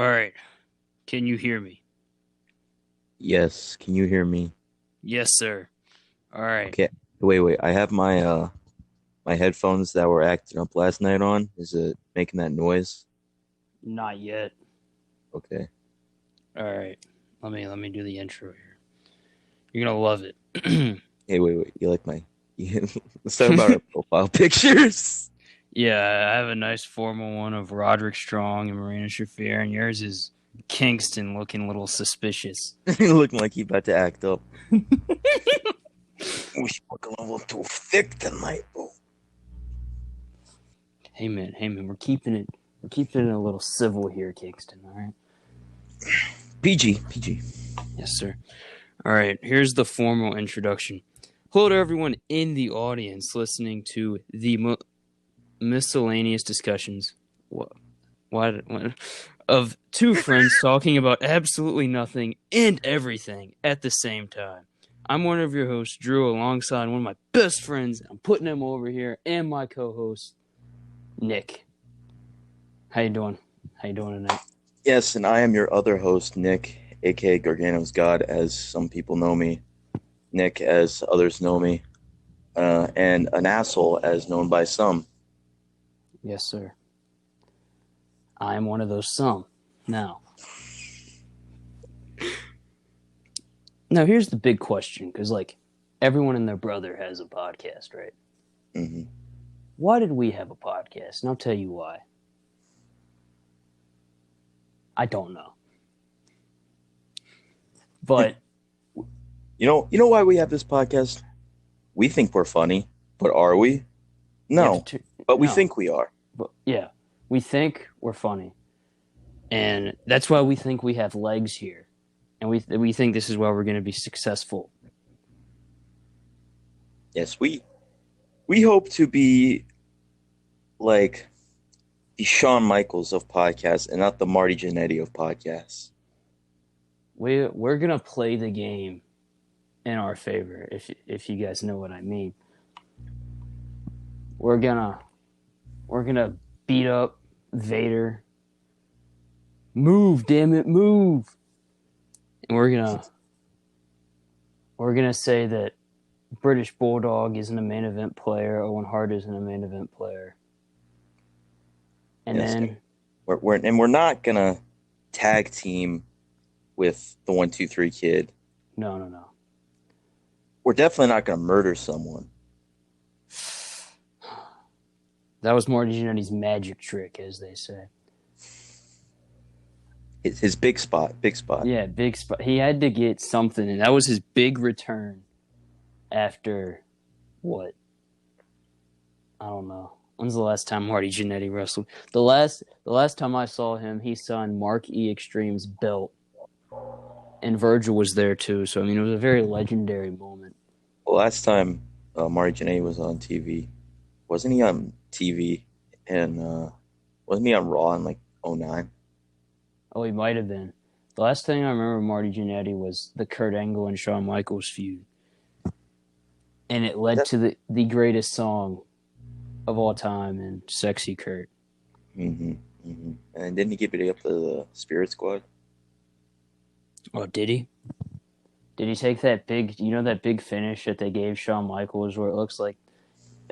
All right. Can you hear me? Yes, can you hear me? Yes, sir. All right. Okay. Wait. I have my headphones that were acting up last night on. Is it making that noise? Not yet. Okay. All right. Let me do the intro here. You're gonna love it. Hey, wait. You like my let's talk about our profile pictures. Yeah, I have a nice formal one of Roderick Strong and Marina Shafir, and yours is Kingston looking a little suspicious. Looking like he about to act up. We should look a little too thick tonight, bro. Hey man, we're keeping it a little civil here, Kingston, all right? PG. Yes, sir. All right, here's the formal introduction. Hello to everyone in the audience listening to the Miscellaneous Discussions. What? Of two friends talking about absolutely nothing and everything at the same time. I'm one of your hosts, Drew, alongside one of my best friends. I'm putting him over here, and my co-host, Nick. How you doing? How you doing tonight? Yes, and I am your other host, Nick, aka Gargano's God, as some people know me. Nick, as others know me. And an asshole, as known by some. Yes, sir. I am one of those some. Now, here's the big question, because everyone and their brother has a podcast, right? Mm-hmm. Why did we have a podcast? And I'll tell you why. I don't know. But You know why we have this podcast? We think we're funny, but are we? No, but we think we are. But yeah, we think we're funny, and that's why we think we have legs here, and we think this is why we're going to be successful. Yes, we hope to be like the Shawn Michaels of podcasts and not the Marty Jannetty of podcasts. We're gonna play the game in our favor, if you guys know what I mean. We're gonna beat up Vader. Move, damn it, move! And we're gonna say that British Bulldog isn't a main event player. Owen Hart isn't a main event player. And Yes, then we're not gonna tag team with the 1-2-3 Kid. No. We're definitely not gonna murder someone. That was Marty Jannetty's magic trick, as they say. His big spot. Yeah, big spot. He had to get something, and that was his big return after what? I don't know. When's the last time Marty Jannetty wrestled? The last time I saw him, he signed Mark E. Extreme's belt, and Virgil was there too. So I mean, it was a very legendary moment. Well, last time Marty Jannetty was on TV, wasn't he on TV? And wasn't he on Raw in like 2009? Oh, he might have been. The last thing I remember Marty Jannetty was the Kurt Angle and Shawn Michaels feud. And it led to the greatest song of all time in Sexy Kurt. And didn't he give it up to the Spirit Squad? Oh, did he? Did he take that big finish that they gave Shawn Michaels where it looks like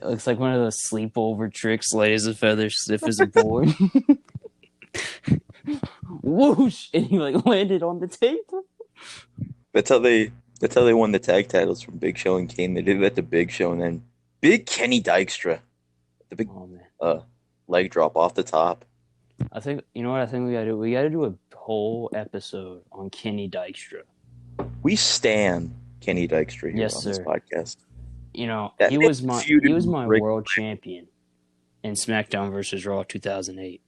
one of those sleepover tricks, light as a feather, stiff as a board? Whoosh! And he landed on the table. That's how they won the tag titles from Big Show and Kane. They did that to Big Show, and then Big Kenny Dykstra, the big leg drop off the top. I think we gotta do. We gotta do a whole episode on Kenny Dykstra. We stan Kenny Dykstra here on this podcast. He was my world champion in SmackDown vs. Raw 2008.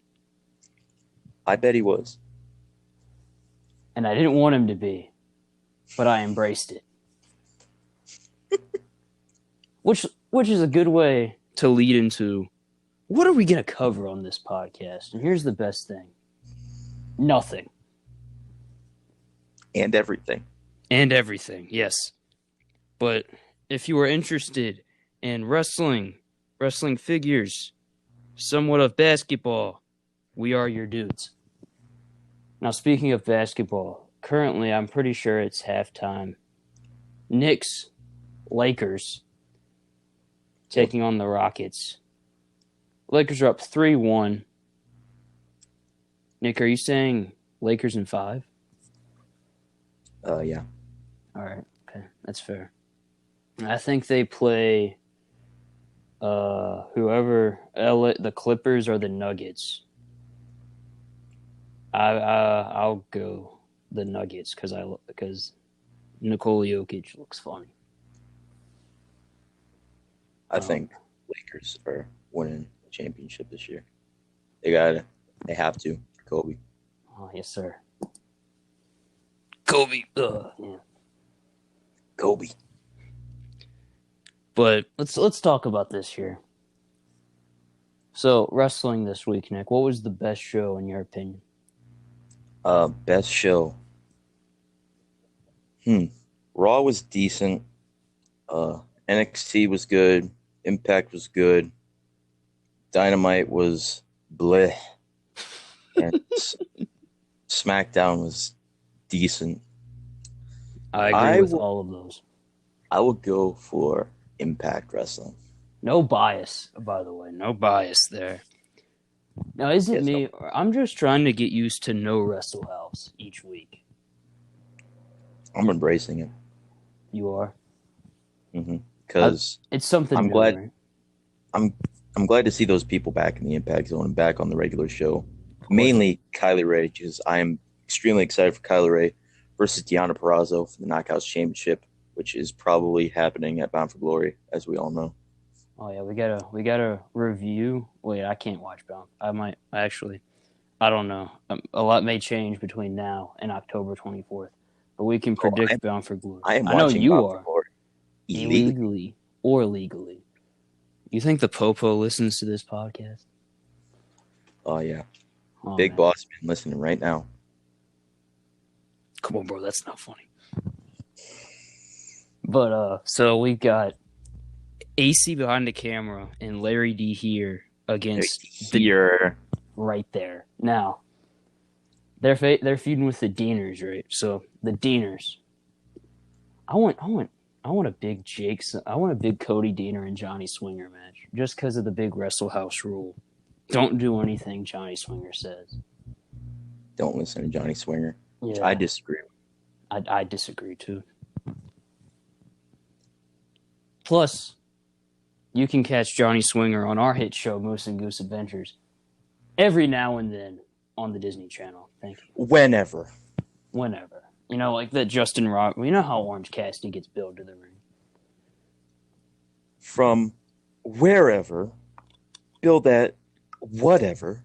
I bet he was. And I didn't want him to be, but I embraced it. Which is a good way to lead into what are we going to cover on this podcast? And here's the best thing. Nothing. And everything. And everything, yes. But if you are interested in wrestling figures, somewhat of basketball, we are your dudes. Now, speaking of basketball, currently I'm pretty sure it's halftime. Knicks, Lakers, taking on the Rockets. Lakers are up 3-1. Nick, are you saying Lakers in 5? Yeah. All right. Okay. That's fair. I think they play the Clippers or the Nuggets. I'll go the Nuggets because Nikola Jokic looks funny. I think Lakers are winning the championship this year. They have to. Kobe. Oh, yes, sir. Kobe. Yeah. Kobe. But let's talk about this here. So, wrestling this week, Nick. What was the best show in your opinion? Best show. Raw was decent. NXT was good. Impact was good. Dynamite was bleh. And SmackDown was decent. I agree with all of those. I would go for Impact Wrestling. No bias, by the way. No bias there. Now, is it me? No. I'm just trying to get used to no Wrestle House each week. I'm embracing it. You are? Mm-hmm. Because it's something I'm new, glad. Right? I'm glad to see those people back in the Impact Zone and back on the regular show. Mainly Kylie Ray, because I am extremely excited for Kylie Ray versus Deonna Purrazzo for the Knockouts Championship, which is probably happening at Bound for Glory, as we all know. Oh yeah, we gotta review. Wait, I can't watch Bound. I don't know. A lot may change between now and October 24th, but we can predict Bound for Glory. I know you Bound are for illegally or legally. You think the Popo listens to this podcast? Oh yeah, Big Boss man listening right now. Come on, bro, that's not funny. But so we got AC behind the camera and Larry D here against right there. Now they're feuding with the Deaners, right? So the Deaners. I want a big Cody Deaner and Johnny Swinger match just because of the big Wrestle House rule. Don't do anything Johnny Swinger says. Don't listen to Johnny Swinger. Yeah. I disagree. I disagree too. Plus, you can catch Johnny Swinger on our hit show, Moose and Goose Adventures, every now and then on the Disney Channel. Thank you. Whenever. You know, like that Justin Rock. You know how Orange Cassidy gets billed to the ring. From wherever, billed at whatever.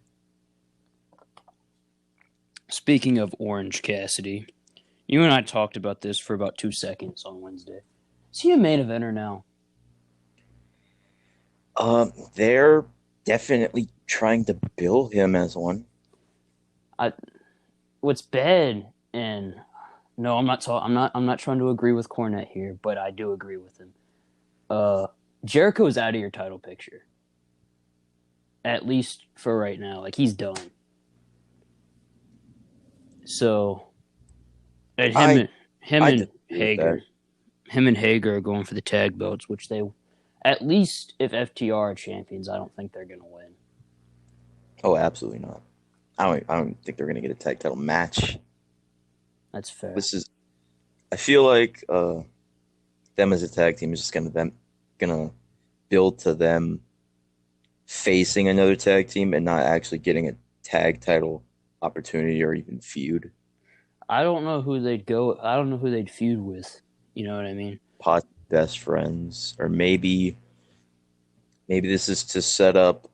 Speaking of Orange Cassidy, you and I talked about this for about 2 seconds on Wednesday. Is he a main eventer now? They're definitely trying to bill him as one. What's bad, and no, I'm not trying to agree with Cornette here, but I do agree with him. Jericho's out of your title picture. At least for right now. Like, he's done. So, and him and Hager are going for the tag belts, which they, at least if FTR are champions, I don't think they're going to win. Oh, absolutely not. I don't think they're going to get a tag title match. That's fair. I feel like them as a tag team is just gonna build to them facing another tag team and not actually getting a tag title opportunity or even feud. I don't know who they'd feud with. You know what I mean? Best friends, or maybe this is to set up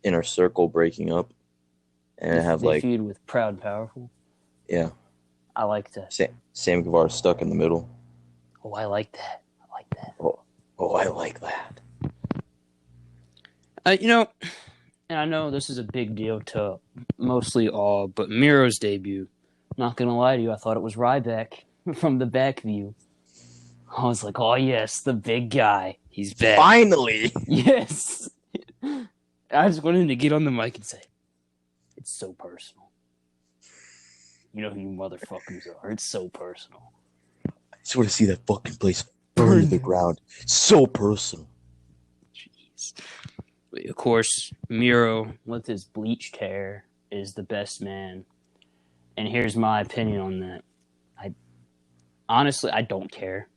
Inner Circle breaking up and they feud with Proud and Powerful. Yeah, I like that. Sam Guevara stuck in the middle. Oh, I like that. Oh, I like that. And I know this is a big deal to mostly all, but Miro's debut. Not gonna lie to you, I thought it was Ryback from the back view. I was like, oh yes, the big guy. He's back. Finally! Yes! I just wanted to get on the mic and say, it's so personal. You know who you motherfuckers are. It's so personal. I just want to see that fucking place burn to the ground. So personal. Jeez. But of course, Miro, with his bleached hair, is the best man. And here's my opinion on that. Honestly, I don't care.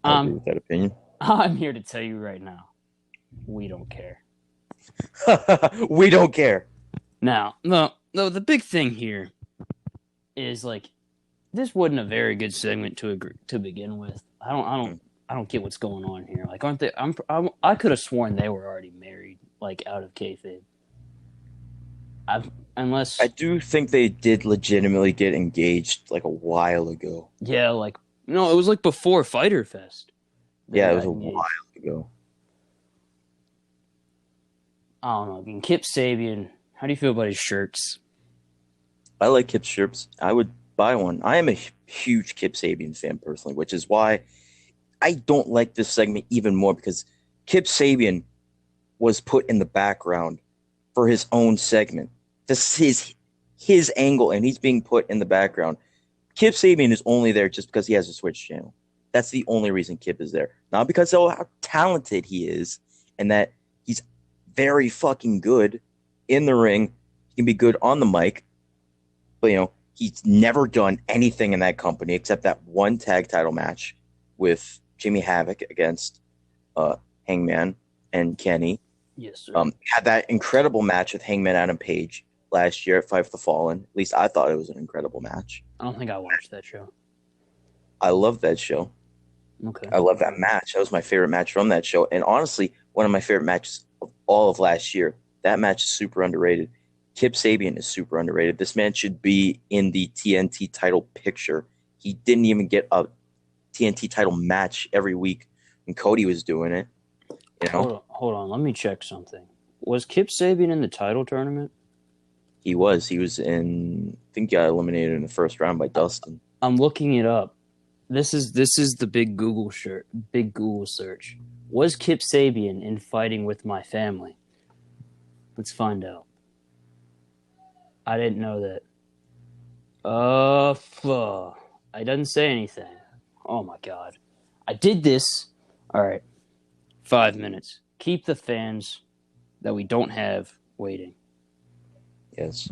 I agree with that opinion. I'm here to tell you right now, we don't care. We don't care. Now, no, the big thing here is like this wasn't a very good segment to begin with. I don't get what's going on here. Like, aren't they? I could have sworn they were already married, like out of kayfabe. Unless I do think they did legitimately get engaged like a while ago. yeah, like no, it was like before Fighter Fest. Yeah, it was a while ago. I don't know. I mean, Kip Sabian, how do you feel about his shirts? I like Kip's shirts. I would buy one. I am a huge Kip Sabian fan personally, which is why I don't like this segment even more because Kip Sabian was put in the background for his own segment. This is his angle, and he's being put in the background. Kip Sabian is only there just because he has a Switch channel. That's the only reason Kip is there. Not because of how talented he is and that he's very fucking good in the ring. He can be good on the mic. But, you know, he's never done anything in that company except that one tag title match with Jimmy Havoc against Hangman and Kenny. Yes, sir. Had that incredible match with Hangman Adam Page last year at Fight for the Fallen. At least I thought it was an incredible match. I don't think I watched that show. I love that show. Okay. I love that match. That was my favorite match from that show. And honestly, one of my favorite matches of all of last year. That match is super underrated. Kip Sabian is super underrated. This man should be in the TNT title picture. He didn't even get a TNT title match every week when Cody was doing it. You know? Hold on. Let me check something. Was Kip Sabian in the title tournament? He was. He was in. I think he got eliminated in the first round by Dustin. I'm looking it up. This is the big Google search. Was Kip Sabian in Fighting with My Family? Let's find out. I didn't know that. I didn't say anything. Oh my god. I did this. All right. 5 minutes. Keep the fans that we don't have waiting. Yes.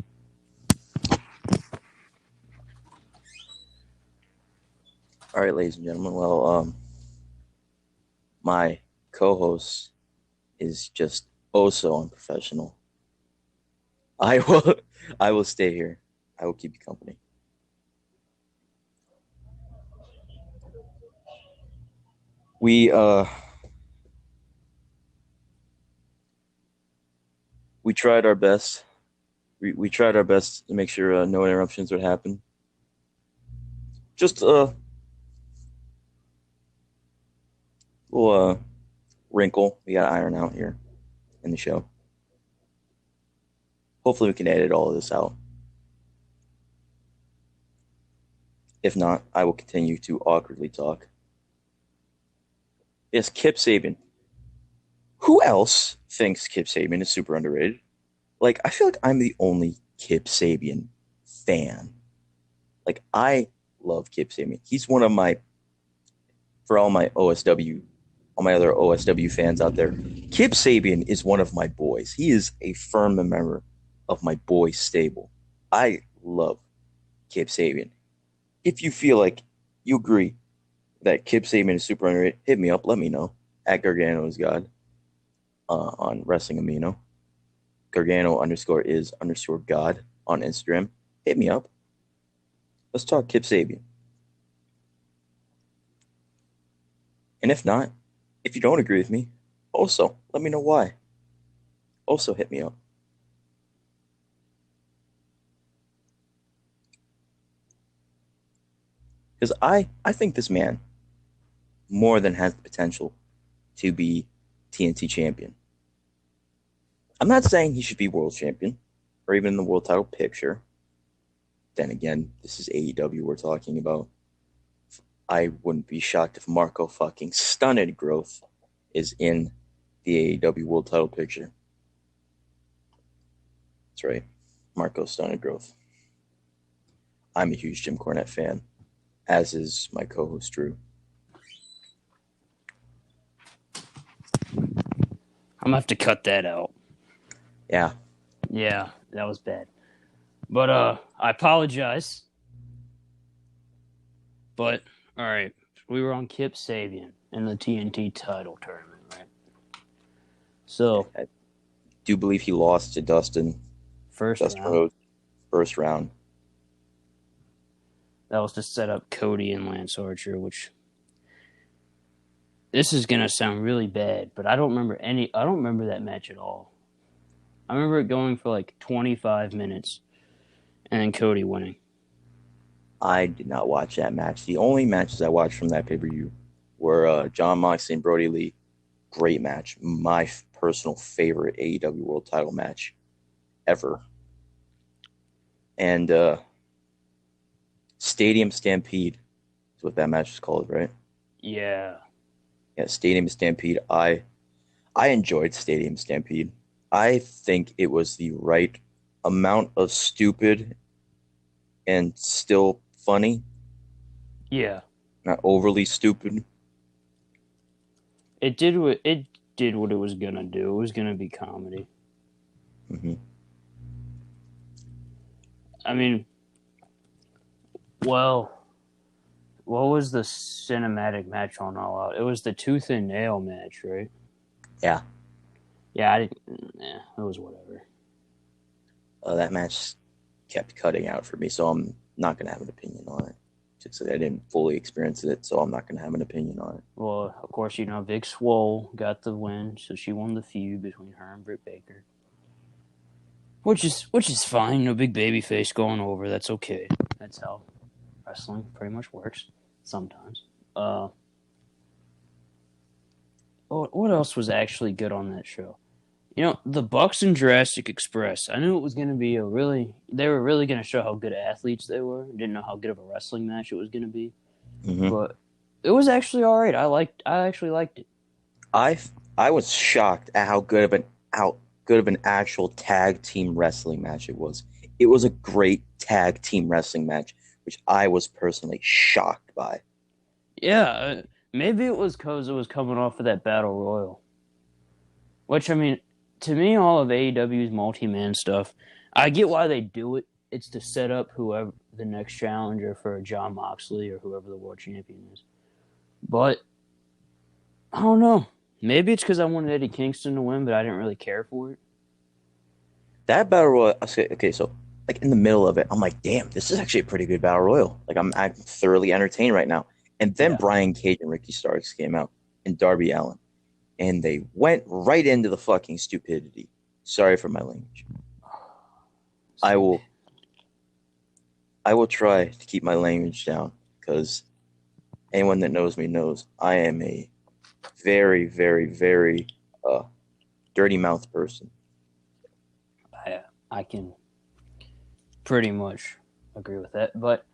All right, ladies and gentlemen. Well, my co-host is just so unprofessional. I will stay here. I will keep you company. We tried our best. We tried our best to make sure no interruptions would happen. Just little wrinkle we got to iron out here in the show. Hopefully we can edit all of this out. If not, I will continue to awkwardly talk. Yes, Kip Sabian. Who else thinks Kip Sabian is super underrated? Like, I feel like I'm the only Kip Sabian fan. Like, I love Kip Sabian. He's one of my, for all my OSW, all my other OSW fans out there, Kip Sabian is one of my boys. He is a firm member of my boy stable. I love Kip Sabian. If you feel like you agree that Kip Sabian is super underrated, hit me up. Let me know. At Gargano is God on Wrestling Amino. Gargano_is_God on Instagram. Hit me up. Let's talk Kip Sabian. And if not, if you don't agree with me, also let me know why. Also hit me up. Because I think this man more than has the potential to be TNT champion. I'm not saying he should be world champion or even in the world title picture. Then again, this is AEW we're talking about. I wouldn't be shocked if Marco fucking Stunted Growth is in the AEW world title picture. That's right. Marco Stunted Growth. I'm a huge Jim Cornette fan, as is my co-host Drew. I'm gonna have to cut that out. Yeah. Yeah, that was bad. But I apologize. But all right, we were on Kip Sabian in the TNT title tournament, right? So I do believe he lost to Dustin Dustin round. Rhodes, first round. That was to set up Cody and Lance Archer, which this is gonna sound really bad, but I don't remember that match at all. I remember it going for like 25 minutes and then Cody winning. I did not watch that match. The only matches I watched from that pay-per-view were John Moxley and Brody Lee. Great match. My personal favorite AEW World Title match ever. And Stadium Stampede is what that match is called, right? Yeah. Yeah, Stadium Stampede. I enjoyed Stadium Stampede. I think it was the right amount of stupid and still funny. Yeah. Not overly stupid. It did what it was gonna do. It was gonna be comedy. Mm-hmm. I mean, well, what was the cinematic match on All Out? It was the tooth and nail match, right? Yeah. Yeah, it was whatever. That match kept cutting out for me, so I'm not going to have an opinion on it. Just I didn't fully experience it, so I'm not going to have an opinion on it. Well, of course, Vic Swole got the win, so she won the feud between her and Britt Baker. Which is fine. No big babyface going over. That's okay. That's how wrestling pretty much works sometimes. What else was actually good on that show? The Bucks and Jurassic Express. I knew it was going to be they were really going to show how good athletes they were. Didn't know how good of a wrestling match it was going to be. Mm-hmm. But it was actually all right. I actually liked it. I was shocked at how good of an actual tag team wrestling match it was. It was a great tag team wrestling match, which I was personally shocked by. Yeah, maybe it was because it was coming off of that Battle Royal. Which, I mean, to me, all of AEW's multi-man stuff, I get why they do it. It's to set up whoever the next challenger for John Moxley or whoever the world champion is. But, I don't know. Maybe it's because I wanted Eddie Kingston to win, but I didn't really care for it. That Battle Royal, okay, so like in the middle of it, I'm like, damn, this is actually a pretty good Battle Royal. Like I'm thoroughly entertained right now. And then Brian Cage and Ricky Starks came out and Darby Allin. And they went right into the fucking stupidity. Sorry for my language. I will try to keep my language down because anyone that knows me knows I am a very, very, very dirty mouth person. I can pretty much agree with that, but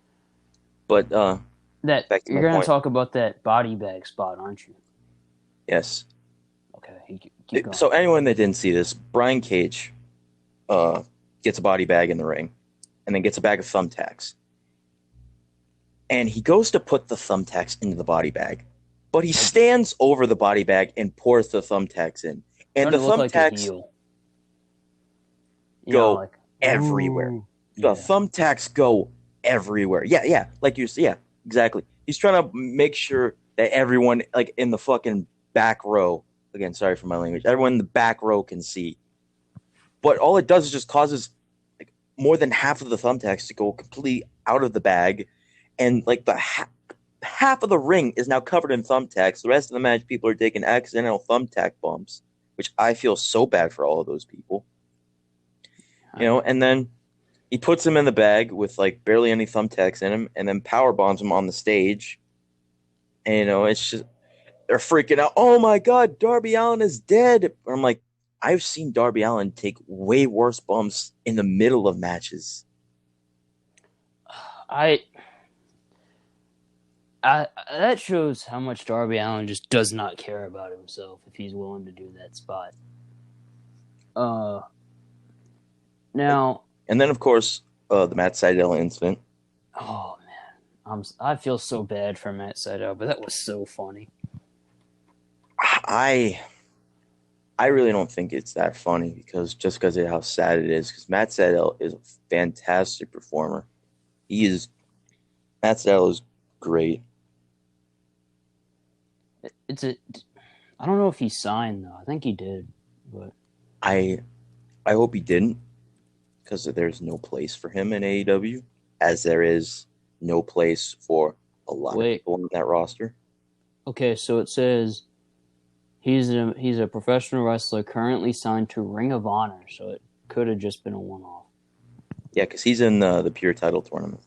that you're going to talk about that body bag spot, aren't you? Yes. Okay, keep going. So anyone that didn't see this, Brian Cage gets a body bag in the ring and then gets a bag of thumbtacks. And he goes to put the thumbtacks into the body bag, but he stands over the body bag and pours the thumbtacks in. And the thumbtacks go everywhere. The thumbtacks go everywhere. Yeah, exactly. He's trying to make sure that everyone, like in the fucking back row, again, sorry for my language, everyone in the back row can see. But all it does is just causes like more than half of the thumbtacks to go completely out of the bag, and like the half of the ring is now covered in thumbtacks. The rest of the match, people are taking accidental thumbtack bumps, which I feel so bad for all of those people. And then he puts him in the bag with like barely any thumbtacks in him, and then power bombs him on the stage. And it's just they're freaking out. Oh my God, Darby Allin is dead. I'm like, I've seen Darby Allin take way worse bumps in the middle of matches. That shows how much Darby Allin just does not care about himself if he's willing to do that spot. Now, and then of course the Matt Sydal incident. Oh man, I feel so bad for Matt Sydal, but that was so funny. I really don't think it's that funny because of how sad it is. Because Matt Sydal is a fantastic performer. Matt Sydal is great. I don't know if he signed though. I think he did, but I hope he didn't, because there's no place for him in AEW, as there is no place for a lot of people on that roster. Okay, so it says he's a professional wrestler currently signed to Ring of Honor, so it could have just been a one-off. Yeah, because he's in the Pure Title tournament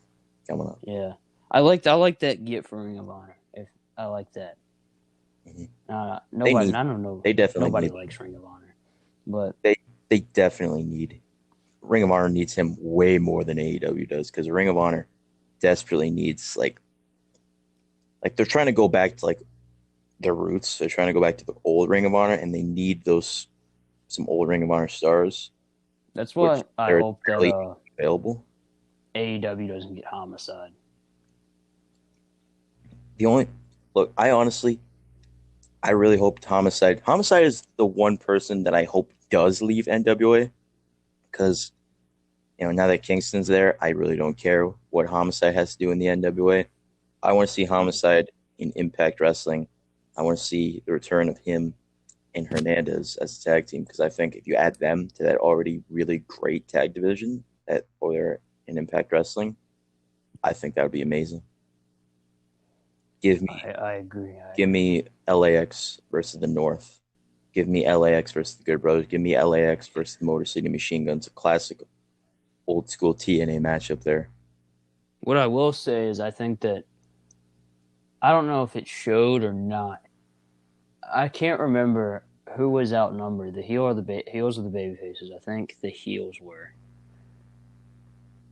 coming up. Yeah, I like that get for Ring of Honor. I like that. Mm-hmm. Nobody, I don't know. They definitely nobody likes Ring of Honor, but they definitely need. Ring of Honor needs him way more than AEW does, because Ring of Honor desperately needs like they're trying to go back to like their roots. They're trying to go back to the old Ring of Honor, and they need some old Ring of Honor stars. That's why I hope that available. AEW doesn't get Homicide. I really hope Homicide. Homicide is the one person that I hope does leave NWA, because now that Kingston's there, I really don't care what Homicide has to do in the NWA. I want to see Homicide in Impact Wrestling. I want to see the return of him and Hernandez as a tag team, because I think if you add them to that already really great tag division over there in Impact Wrestling, I think that would be amazing. I agree. Give me LAX versus the North. Give me LAX versus the Good Brothers. Give me LAX versus the Motor City Machine Guns. A classic old school TNA matchup there. What I will say is I think that I don't know if it showed or not. I can't remember who was outnumbered, the heel or the heels or the baby faces. I think the heels were.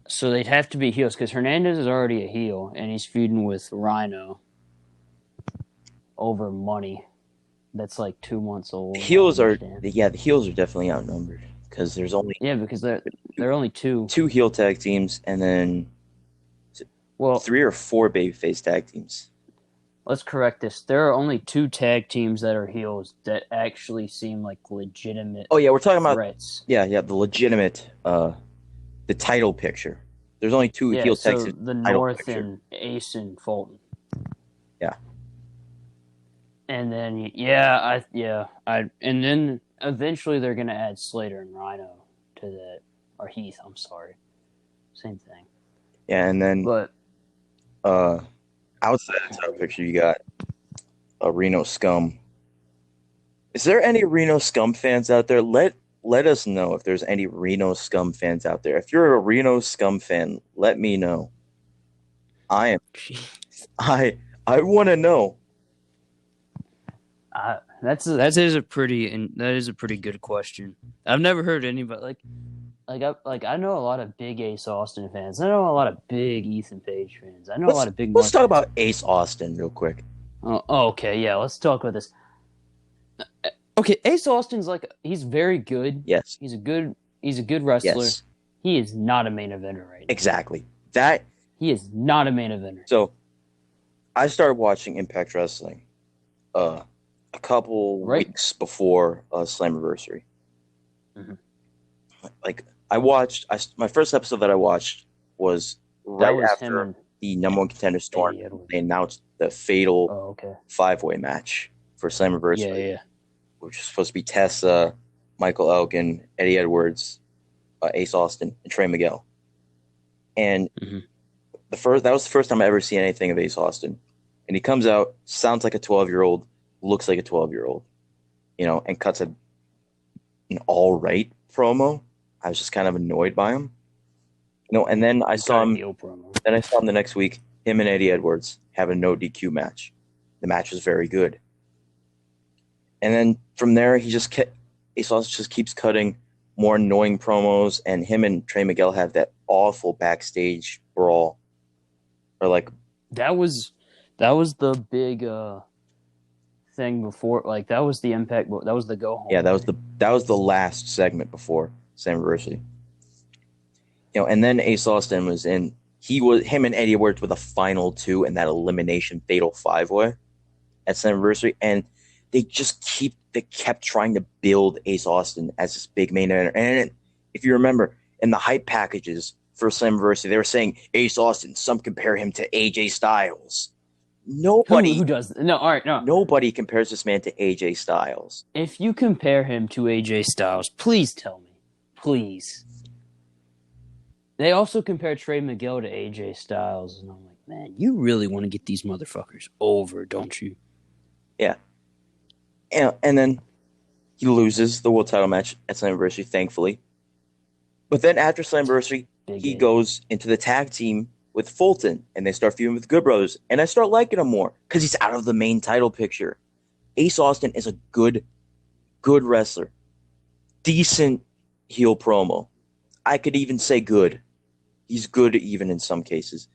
So they'd have to be heels, because Hernandez is already a heel and he's feuding with Rhino over money. That's like 2 months old. The heels are definitely outnumbered, because there's only because there are only two heel tag teams, and then 3 or 4 babyface tag teams. Let's correct this. There are only 2 tag teams that are heels that actually seem like legitimate. Oh yeah, we're talking threats. about the legitimate the title picture. There's only 2 heel tag teams. The North picture. And Ace and Fulton. Yeah. And then and then eventually they're gonna add Slater and Rhino to that, or Heath. I'm sorry, same thing. Yeah, and then outside the title picture, you got a Reno Scum. Is there any Reno Scum fans out there? Let us know if there's any Reno Scum fans out there. If you're a Reno Scum fan, let me know. I want to know. That is a pretty good question. I've never heard anybody I know a lot of big Ace Austin fans. I know a lot of big Ethan Page fans. I know a lot of big. Let's talk about Ace Austin real quick. Oh, okay, yeah. Let's talk about this. Okay, Ace Austin's he's very good. Yes, he's a good wrestler. Yes. He is not a main eventer right now. Exactly. He is not a main eventer. So, I started watching Impact Wrestling, a couple weeks before Slammiversary. Mm-hmm. My first episode that I watched was right after the number one contenders tournament. They announced the fatal 5-way match for Slammiversary. Yeah. Which was supposed to be Tessa, Michael Elgin, Eddie Edwards, Ace Austin, and Trey Miguel. And that was the first time I ever seen anything of Ace Austin. And he comes out, sounds like a 12-year-old, looks like a 12-year-old, and cuts an all right promo. I was just kind of annoyed by him. And then I saw him the next week, him and Eddie Edwards have a no DQ match. The match was very good. And then from there, Ace Austin just keeps cutting more annoying promos, and him and Trey Miguel have that awful backstage brawl. Or that was the big thing before. That was the Impact. That was the go home. Yeah, that was the last segment before Slammiversary. And then Ace Austin was in him and Eddie Edwards were the final two in that elimination fatal 5-way at Slammiversary, and they kept trying to build Ace Austin as this big main eventer. And if you remember, in the hype packages for Slammiversary, they were saying Ace Austin. Some compare him to AJ Styles. Nobody Who does? No, all right, no. Nobody compares this man to AJ Styles. If you compare him to AJ Styles, please tell me. Please. They also compare Trey Miguel to AJ Styles, and I'm like, man, you really want to get these motherfuckers over, don't you? Yeah. And then he loses the world title match at Slammiversary, thankfully. But then after Slammiversary, he goes into the tag team with Fulton, and they start feuding with Good Brothers, and I start liking him more because he's out of the main title picture. Ace Austin is a good wrestler. Decent heel promo. I could even say good. He's good even in some cases.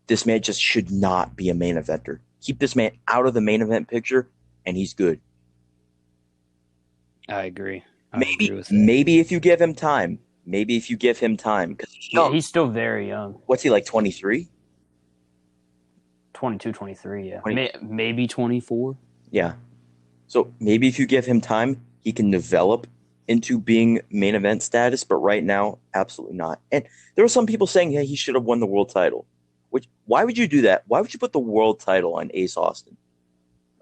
This man just should not be a main eventer. Keep this man out of the main event picture, and he's good. I agree. Maybe if you give him time. Maybe if you give him time. Because he's still very young. What's he, like 23? 22, 23, yeah. Maybe 24. Yeah. So maybe if you give him time, he can develop into being main event status, but right now, absolutely not. And there were some people saying, yeah, he should have won the world title. Why would you do that? Why would you put the world title on Ace Austin?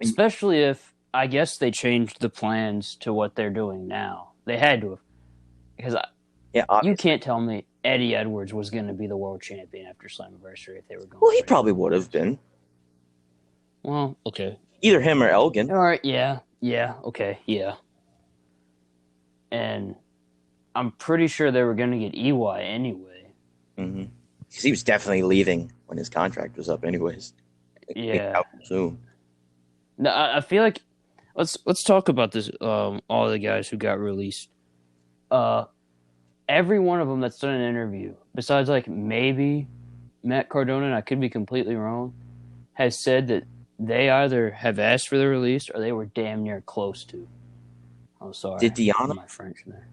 Especially if, I guess, they changed the plans to what they're doing now. They had to have. Because you can't tell me Eddie Edwards was going to be the world champion after Slammiversary if they were going. Well, he probably would have been. Well, okay. Either him or Elgin. All right, yeah, okay, yeah. And I'm pretty sure they were going to get EY anyway. Mm-hmm. Because he was definitely leaving when his contract was up anyways. Yeah. Soon. No, I feel like let's talk about this. All the guys who got released. Every one of them that's done an interview, besides like maybe Matt Cardona, and I could be completely wrong, has said that they either have asked for the release or they were damn near close to. I'm sorry. Did Deanna? My French there.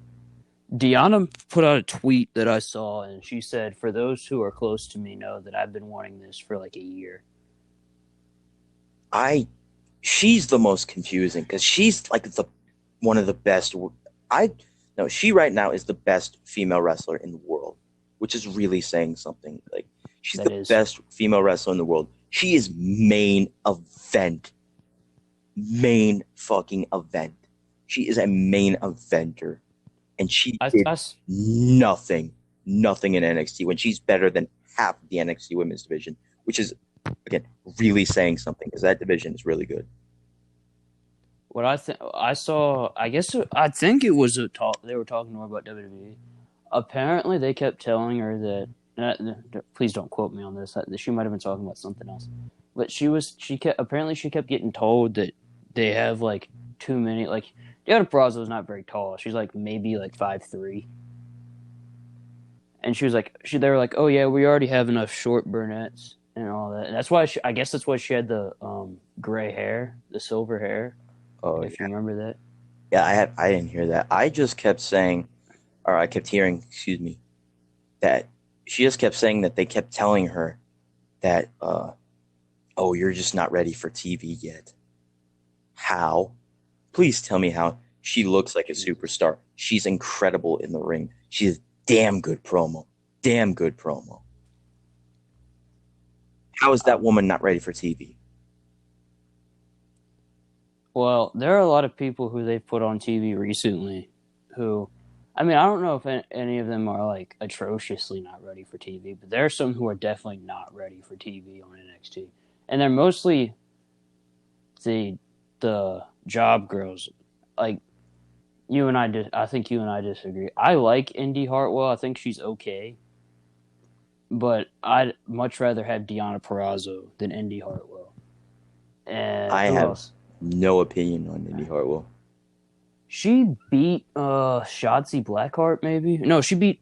Deanna put out a tweet that I saw, and she said, "For those who are close to me, know that I've been wanting this for like a year." She's the most confusing because she's like one of the best. She right now is the best female wrestler in the world, which is really saying something. Like she's the best female wrestler in the world. She is main fucking event. She is a main eventer, and she did nothing in NXT when she's better than half of the NXT women's division, which is again really saying something because that division is really good. What I saw, I think it was they were talking more about WWE. Apparently, they kept telling her that. Please don't quote me on this. She might have been talking about something else, but she kept getting told that they have like too many. Like Deanna Purrazzo is not very tall. She's like maybe like 5'3", and she was like, they were like, oh yeah, we already have enough short brunettes and all that. And that's why I guess that's why she had the gray hair, the silver hair. Oh, if you remember that. Yeah, I didn't hear that. I just kept saying, or I kept hearing, that she just kept saying that they kept telling her that, oh, you're just not ready for TV yet. How? Please tell me how. She looks like a superstar. She's incredible in the ring. She's damn good promo. How is that woman not ready for TV? Well, there are a lot of people who they've put on TV recently who, I mean, I don't know if any of them are like atrociously not ready for TV, but there are some who are definitely not ready for TV on NXT. And they're mostly the job girls. Like, I think you and I disagree. I like Indy Hartwell. I think she's okay. But I'd much rather have Deanna Purrazzo than Indy Hartwell. And I have no opinion on Indy Hartwell. She beat Shotzi Blackheart, maybe? No, she beat.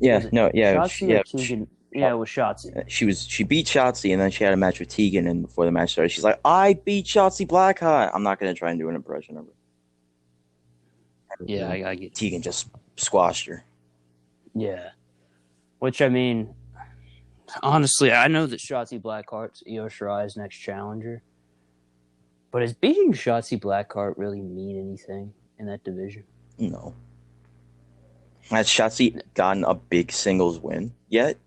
Shotzi or Tegan? Yeah, it was Shotzi. She beat Shotzi, and then she had a match with Tegan, and before the match started, she's like, "I beat Shotzi Blackheart." I'm not gonna try and do an impression of her. Yeah, I get Tegan just squashed her. Yeah, which I mean, Honestly, I know that Shotzi Blackheart's Io Shirai's next challenger, but is beating Shotzi Blackheart really mean anything in that division? No. Has Shotzi gotten a big singles win yet?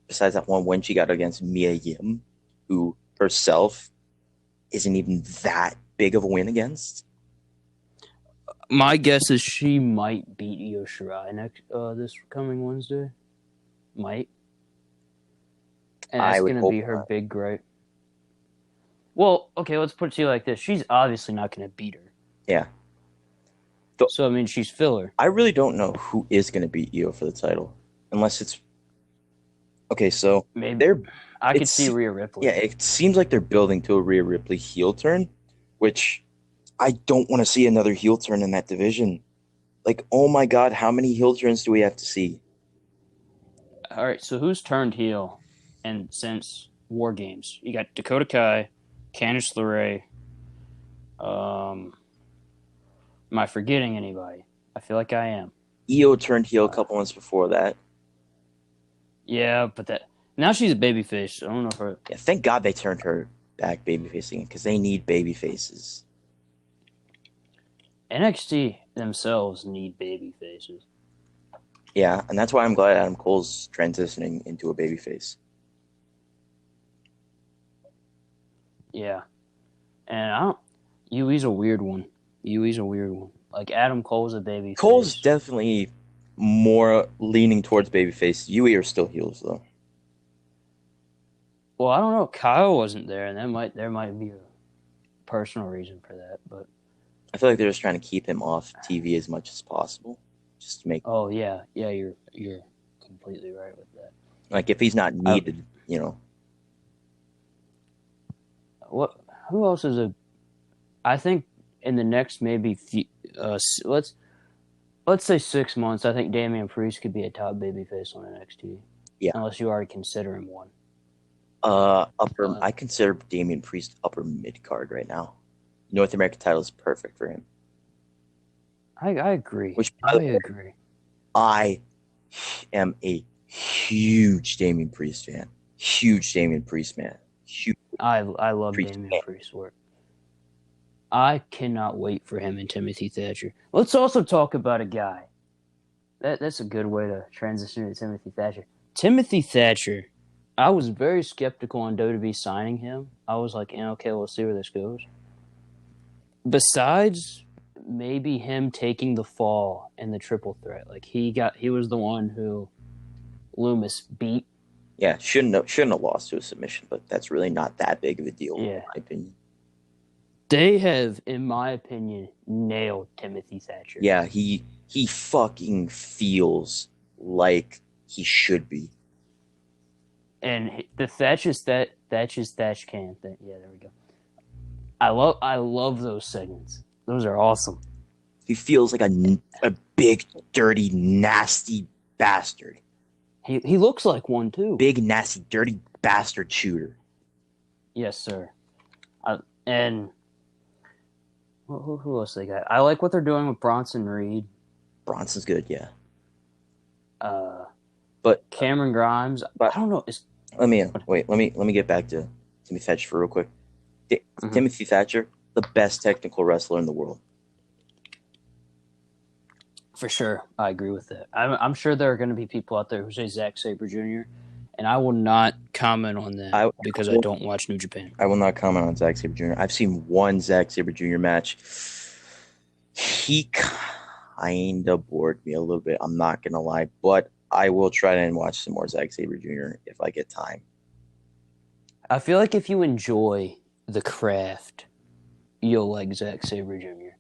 Besides that one win she got against Mia Yim, who herself isn't even that big of a win against. My guess is she might beat Io Shirai this coming Wednesday. Might. And that's going to be her big gripe. Well, okay, let's put it to you like this. She's obviously not going to beat her. Yeah. So, I mean, she's filler. I really don't know who is going to beat Io for the title. Unless it's... Okay, so... Maybe. I could see Rhea Ripley. Yeah, it seems like they're building to a Rhea Ripley heel turn, which I don't want to see another heel turn in that division. Like, oh my God, how many heel turns do we have to see? All right, so who's turned heel and since War Games? You got Dakota Kai, Candice LeRae. Am I forgetting anybody? I feel like I am. Io turned heel a couple months before that. Yeah, but now she's a babyface. I don't know if her. Yeah, thank God they turned her back babyfacing because they need baby faces. NXT themselves need baby faces. Yeah, and that's why I'm glad Adam Cole's transitioning into a babyface. Yeah, and Yui's a weird one. Like Adam Cole's a babyface. Cole's definitely more leaning towards babyface. Yui are still heels though. Well, I don't know. Kyle wasn't there, and there might be a personal reason for that, but I feel like they're just trying to keep him off TV as much as possible, just to make. Oh yeah, you're completely right with that. Like if he's not needed, you know. What? Who else is a? I think in the next maybe let's say 6 months. I think Damian Priest could be a top babyface on NXT. Yeah. Unless you already consider him one. I consider Damian Priest upper mid card right now. North American title is perfect for him. I agree. Agree. I am a huge Damian Priest fan. Huge Damian Priest man. Huge. I love Damian Priest's work. I cannot wait for him and Timothy Thatcher. Let's also talk about a guy. That's a good way to transition to Timothy Thatcher. Timothy Thatcher. I was very skeptical on WWE signing him. I was like, okay, we'll see where this goes. Besides maybe him taking the fall in the triple threat, like he was the one who Loomis beat. Yeah, shouldn't have lost to a submission, but that's really not that big of a deal in my opinion. They have, in my opinion, nailed Timothy Thatcher. Yeah, he fucking feels like he should be. And the Thatcher's Thatch Can thing. Yeah, there we go. I love those segments. Those are awesome. He feels like a big, dirty, nasty bastard. He looks like one too. Big, nasty, dirty bastard shooter. Yes, sir. And who else they got? I like what they're doing with Bronson Reed. Bronson's good, yeah. But Cameron Grimes, I don't know. Let me get back to Timothy Thatcher for real quick. Timothy Thatcher, the best technical wrestler in the world. For sure, I agree with that. I'm sure there are going to be people out there who say Zack Sabre Jr., and I will not comment on that because I don't watch New Japan. I will not comment on Zack Sabre Jr. I've seen one Zack Sabre Jr. match. He kind of bored me a little bit. I'm not going to lie, but I will try to watch some more Zack Sabre Jr. if I get time. I feel like if you enjoy the craft, you'll like Zack Sabre Jr.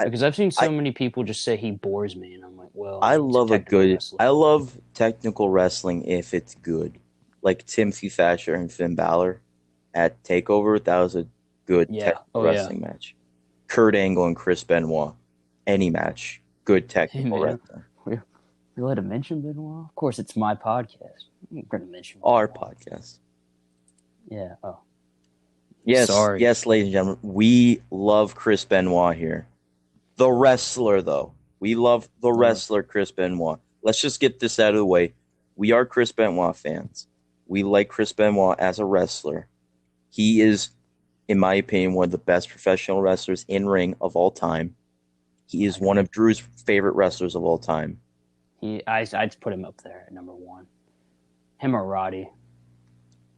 Because I've seen so many people just say he bores me, and I'm like, well, I love technical wrestling if it's good. Like Timothy Thatcher and Finn Balor at TakeOver, that was a good technical wrestling match. Kurt Angle and Chris Benoit, any match, good technical wrestling. You let him mention Benoit? Of course, it's my podcast. I'm going to mention Benoit. Our podcast. Yeah. Oh. Yes. Sorry. Yes, ladies and gentlemen, we love Chris Benoit here. The wrestler, though. We love the wrestler, Chris Benoit. Let's just get this out of the way. We are Chris Benoit fans. We like Chris Benoit as a wrestler. He is, in my opinion, one of the best professional wrestlers in ring of all time. He is one of Drew's favorite wrestlers of all time. I'd put him up there at number one. Him or Roddy.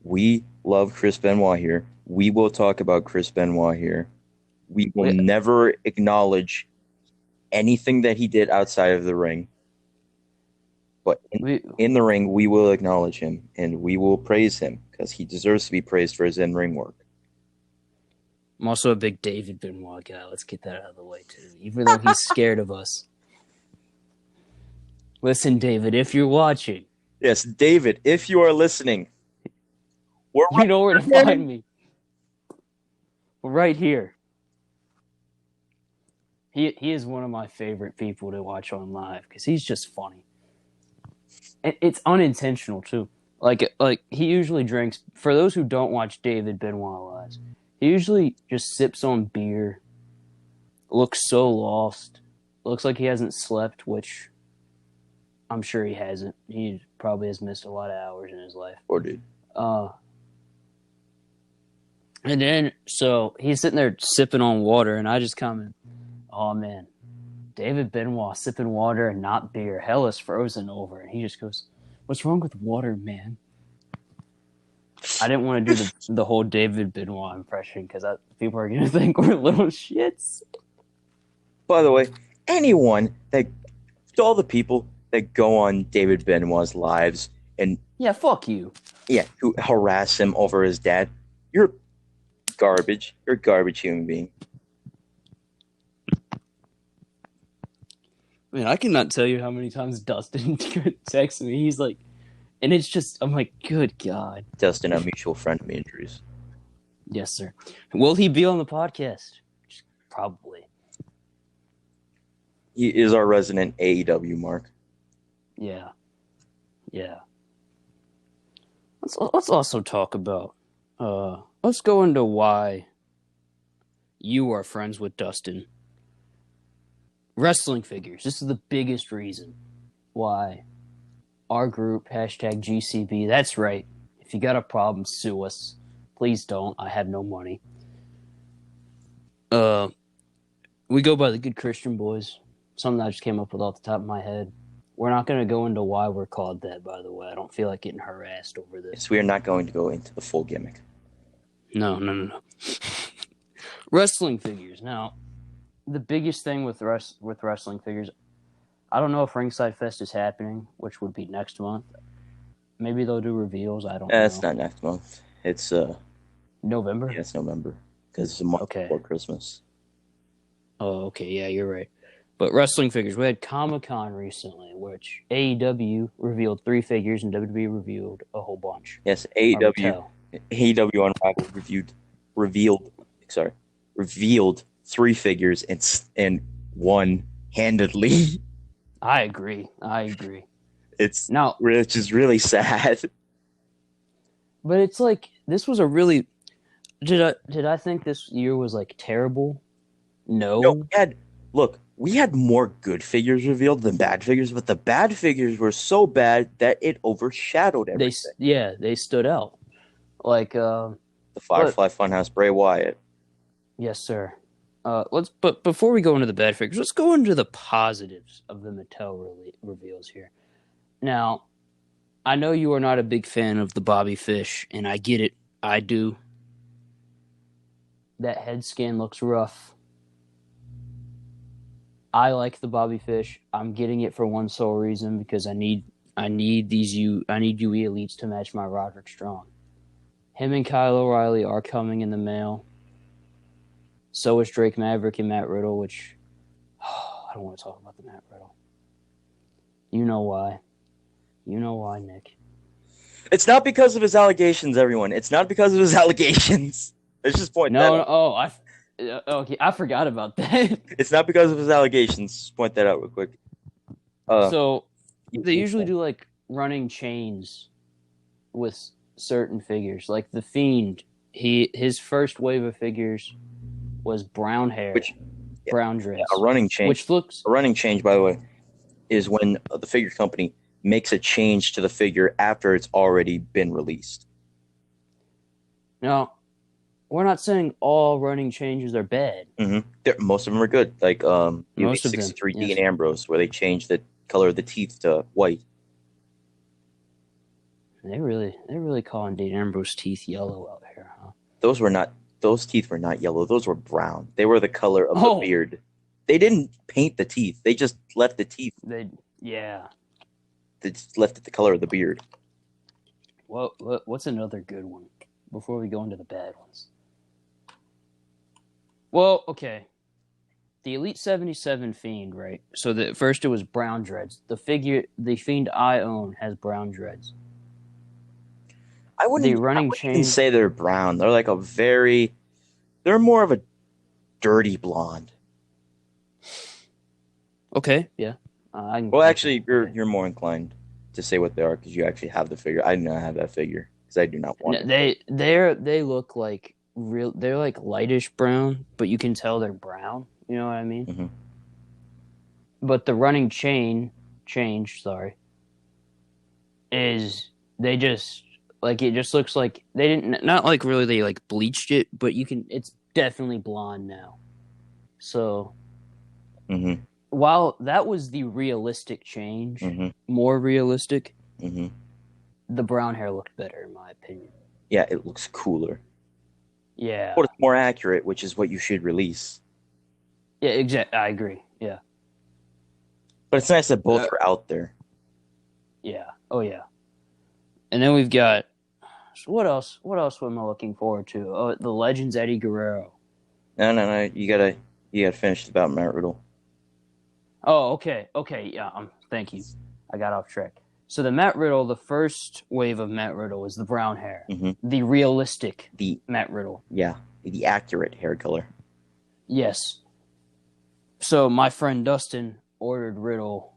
We love Chris Benoit here. We will talk about Chris Benoit here. We will never acknowledge anything that he did outside of the ring. But in the ring, we will acknowledge him, and we will praise him because he deserves to be praised for his in-ring work. I'm also a big David Benoit guy. Let's get that out of the way, too. Even though he's scared of us. Listen, David, if you're watching. Yes, David, if you are listening. You know where to find me. We're right here. He is one of my favorite people to watch on live because he's just funny. It's unintentional, too. Like he usually drinks. For those who don't watch David Benoit live, he usually just sips on beer, looks so lost, looks like he hasn't slept, which I'm sure he hasn't. He probably has missed a lot of hours in his life. Or dude. And then, so he's sitting there sipping on water, and I just comment, oh, man, David Benoit sipping water and not beer. Hell is frozen over. And he just goes, what's wrong with water, man? I didn't want to do the whole David Benoit impression because people are going to think we're little shits. By the way, all the people that go on David Benoit's lives and... Yeah, fuck you. Yeah, who harass him over his dad, you're garbage. You're a garbage human being. Man, I cannot tell you how many times Dustin texts me. He's like, and it's just, I'm like, good God. Dustin, a mutual friend of me and Drew's. Yes, sir. Will he be on the podcast? Probably. He is our resident AEW mark. Yeah. Let's also talk about, let's go into why you are friends with Dustin. Wrestling figures. This is the biggest reason why our group, #GCB, that's right. If you got a problem, sue us. Please don't. I have no money. We go by the Good Christian Boys. Something I just came up with off the top of my head. We're not going to go into why we're called that, by the way. I don't feel like getting harassed over this. Yes, we are not going to go into the full gimmick. No. Wrestling figures. Now, the biggest thing with wrestling figures, I don't know if Ringside Fest is happening, which would be next month. Maybe they'll do reveals. I don't know. It's not next month. It's November? Yeah, it's November. Because it's a month before Christmas. Oh, okay. Yeah, you're right. But wrestling figures, we had Comic-Con recently, which AEW revealed 3 figures and WWE revealed a whole bunch. Yes, AEW Unrivaled revealed 3 figures and won handedly. I agree. It's just really sad. But it's like, this was a really... Did I think this year was like terrible? No. We had more good figures revealed than bad figures, but the bad figures were so bad that it overshadowed everything. They stood out. Like the Firefly Funhouse Bray Wyatt. Yes, sir. But before we go into the bad figures, let's go into the positives of the Mattel reveals here. Now, I know you are not a big fan of the Bobby Fish, and I get it. I do. That head scan looks rough. I like the Bobby Fish. I'm getting it for one sole reason, because I need UE Elites to match my Roderick Strong. Him and Kyle O'Reilly are coming in the mail. So is Drake Maverick and Matt Riddle, which I don't want to talk about the Matt Riddle. You know why. Nick. It's not because of his allegations, everyone. It's not because of his allegations. Let's just point that out. Okay, I forgot about that. It's not because of his allegations. Just point that out real quick. So they usually do like running chains with certain figures. Like the Fiend, his first wave of figures was brown hair, brown dress. A running change. Which looks a running change, by the way, is when the figure company makes a change to the figure after it's already been released. Now, we're not saying all running changes are bad. Most of them are good. Like Most of them, 63 yes. Dean Ambrose, where they changed the color of the teeth to white. They really calling Dean Ambrose teeth yellow out here, huh? Those teeth were not yellow. Those were brown. They were the color of the beard. They didn't paint the teeth. They just left the teeth. They just left it the color of the beard. Well, what's another good one before we go into the bad ones? Well, okay. The Elite 77 Fiend, right? So first it was brown dreads. The Fiend I own has brown dreads. I wouldn't even say they're brown. They're like they're more of a dirty blonde. Okay, yeah. Actually, you're more inclined to say what they are because you actually have the figure. I do not have that figure because I do not want it. They look like they're like lightish brown, but you can tell they're brown. You know what I mean? Mm-hmm. But the running change, is they just like it just looks like they didn't not like really they like bleached it, but it's definitely blonde now. So while that was the realistic change, more realistic, the brown hair looked better in my opinion. Yeah, it looks cooler. Yeah. Or it's more accurate, which is what you should release. Yeah, exactly. I agree. Yeah. But it's nice that both are out there. Yeah. Oh, yeah. And then we've got what else? What else am I looking forward to? Oh, the Legends Eddie Guerrero. No. You gotta finish about Matt Riddle. Oh, okay. Yeah. Thank you. I got off track. So the Matt Riddle, the first wave of Matt Riddle is the brown hair, the realistic Matt Riddle. Yeah, the accurate hair color. Yes. So my friend Dustin ordered Riddle,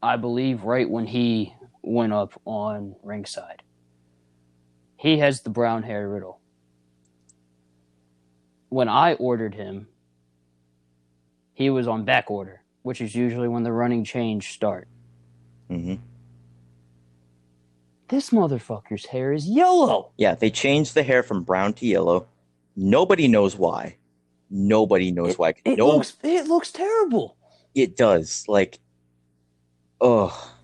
I believe, right when he went up on ringside. He has the brown hair Riddle. When I ordered him, he was on back order, which is usually when the running change start. This motherfucker's hair is yellow. Yeah, they changed the hair from brown to yellow. Nobody knows why. Nobody knows why. It looks terrible. It does. Like, oh,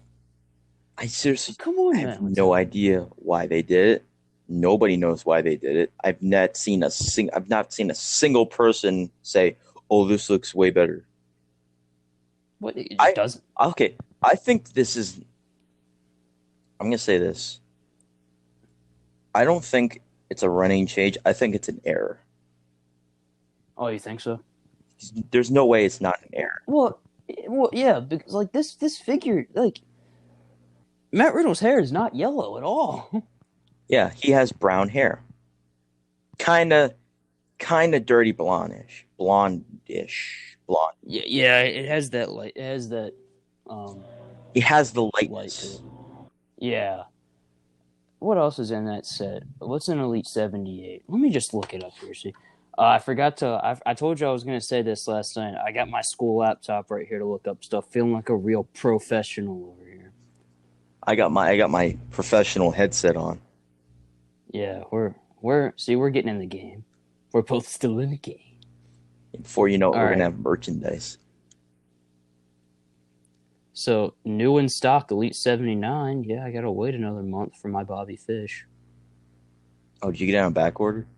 I seriously I have no idea why they did it. Nobody knows why they did it. I've not seen a single person say, "Oh, this looks way better." What it just doesn't. Okay, I think this is. I'm gonna say this. I don't think it's a running change. I think it's an error. Oh, you think so? There's no way it's not an error. Well, yeah, because like this figure, like Matt Riddle's hair is not yellow at all. Yeah, he has brown hair. Kind of dirty blondish. Blonde. Yeah, it has that light. It has that. He has the lightness. Yeah. What else is in that set? What's an Elite 78? Let me just look it up here. See, I forgot to. I told you I was going to say this last night. I got my school laptop right here to look up stuff. Feeling like a real professional over here. I got my professional headset on. Yeah, we're getting in the game. We're both still in the game. Before you know it, we're gonna have merchandise. So, new in stock, Elite 79. Yeah, I gotta wait another month for my Bobby Fish. Oh, did you get it on back order?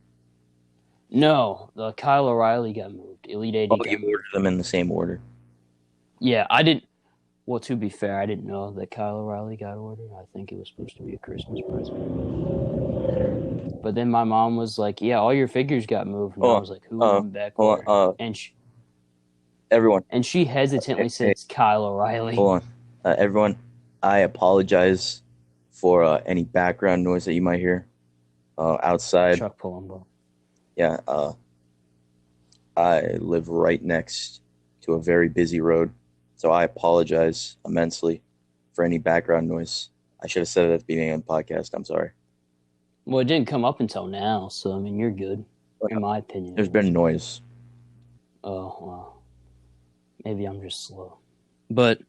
No, the Kyle O'Reilly got moved. Elite 80 got moved. Ordered them in the same order. Yeah, I didn't. Well, to be fair, I didn't know that Kyle O'Reilly got ordered. I think it was supposed to be a Christmas present. But then my mom was like, yeah, all your figures got moved. And I was like, who went back order? Everyone. And she hesitantly says Kyle O'Reilly. Hold on. Everyone, I apologize for any background noise that you might hear outside. Truck pulling ball. Yeah. I live right next to a very busy road, so I apologize immensely for any background noise. I should have said it at the beginning of the podcast. I'm sorry. Well, it didn't come up until now, so, I mean, you're good, in my opinion. There's been noise. Oh, well. Maybe I'm just slow. But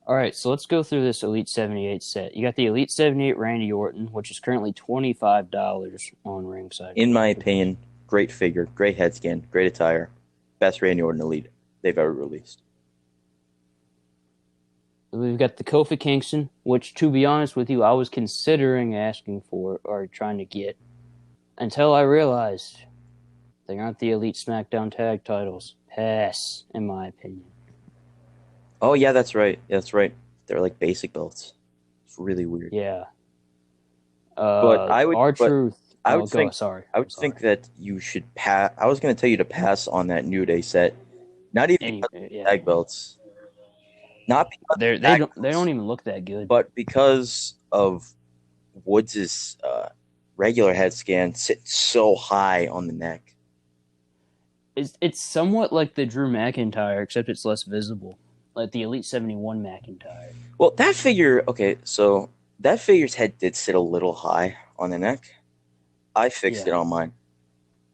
All right, so let's go through this Elite 78 set. You got the Elite 78 Randy Orton, which is currently $25 on ringside. In my opinion, great figure, great head scan, great attire. Best Randy Orton Elite they've ever released. We've got the Kofi Kingston, which, to be honest with you, I was considering asking for or trying to get until I realized they aren't the Elite SmackDown tag titles. Pass, in my opinion. Oh, yeah, that's right. That's right. They're like basic belts. It's really weird. Yeah. But I would, R-Truth. I would think, Sorry. I would think that you should pass. I was going to tell you to pass on that New Day set. Not even because of the tag belts. Not because they don't even look that good. But because of Woods' regular head scan sits so high on the neck. It's somewhat like the Drew McIntyre, except it's less visible. Like the Elite 71 McIntyre. Well, that figure, okay, so that figure's head did sit a little high on the neck. I fixed it on mine.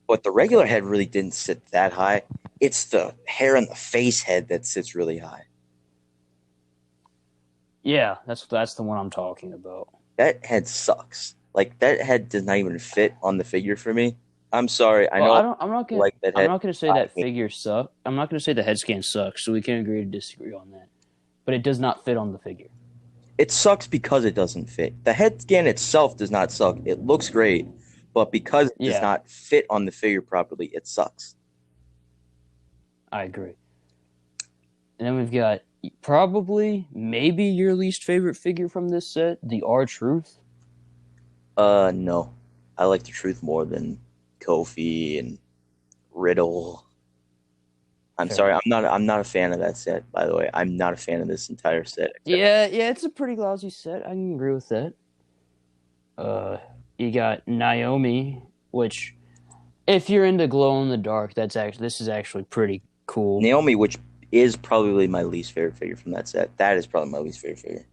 But the regular head really didn't sit that high. It's the hair on the face head that sits really high. Yeah, that's the one I'm talking about. That head sucks. Like, that head does not even fit on the figure for me. I'm sorry. I'm not going to say that figure sucks. I'm not going to say the head scan sucks, so we can agree to disagree on that. But it does not fit on the figure. It sucks because it doesn't fit. The head scan itself does not suck. It looks great, but because it does not fit on the figure properly, it sucks. I agree. And then we've got maybe your least favorite figure from this set, the R-Truth. No. I like the Truth more than Kofi and Riddle. I'm sorry, I'm not a fan of that set, by the way. I'm not a fan of this entire set. Yeah, it's a pretty lousy set. I can agree with that. You got Naomi, which if you're into glow in the dark, this is actually pretty cool. Naomi, which is probably my least favorite figure from that set. That is probably my least favorite figure.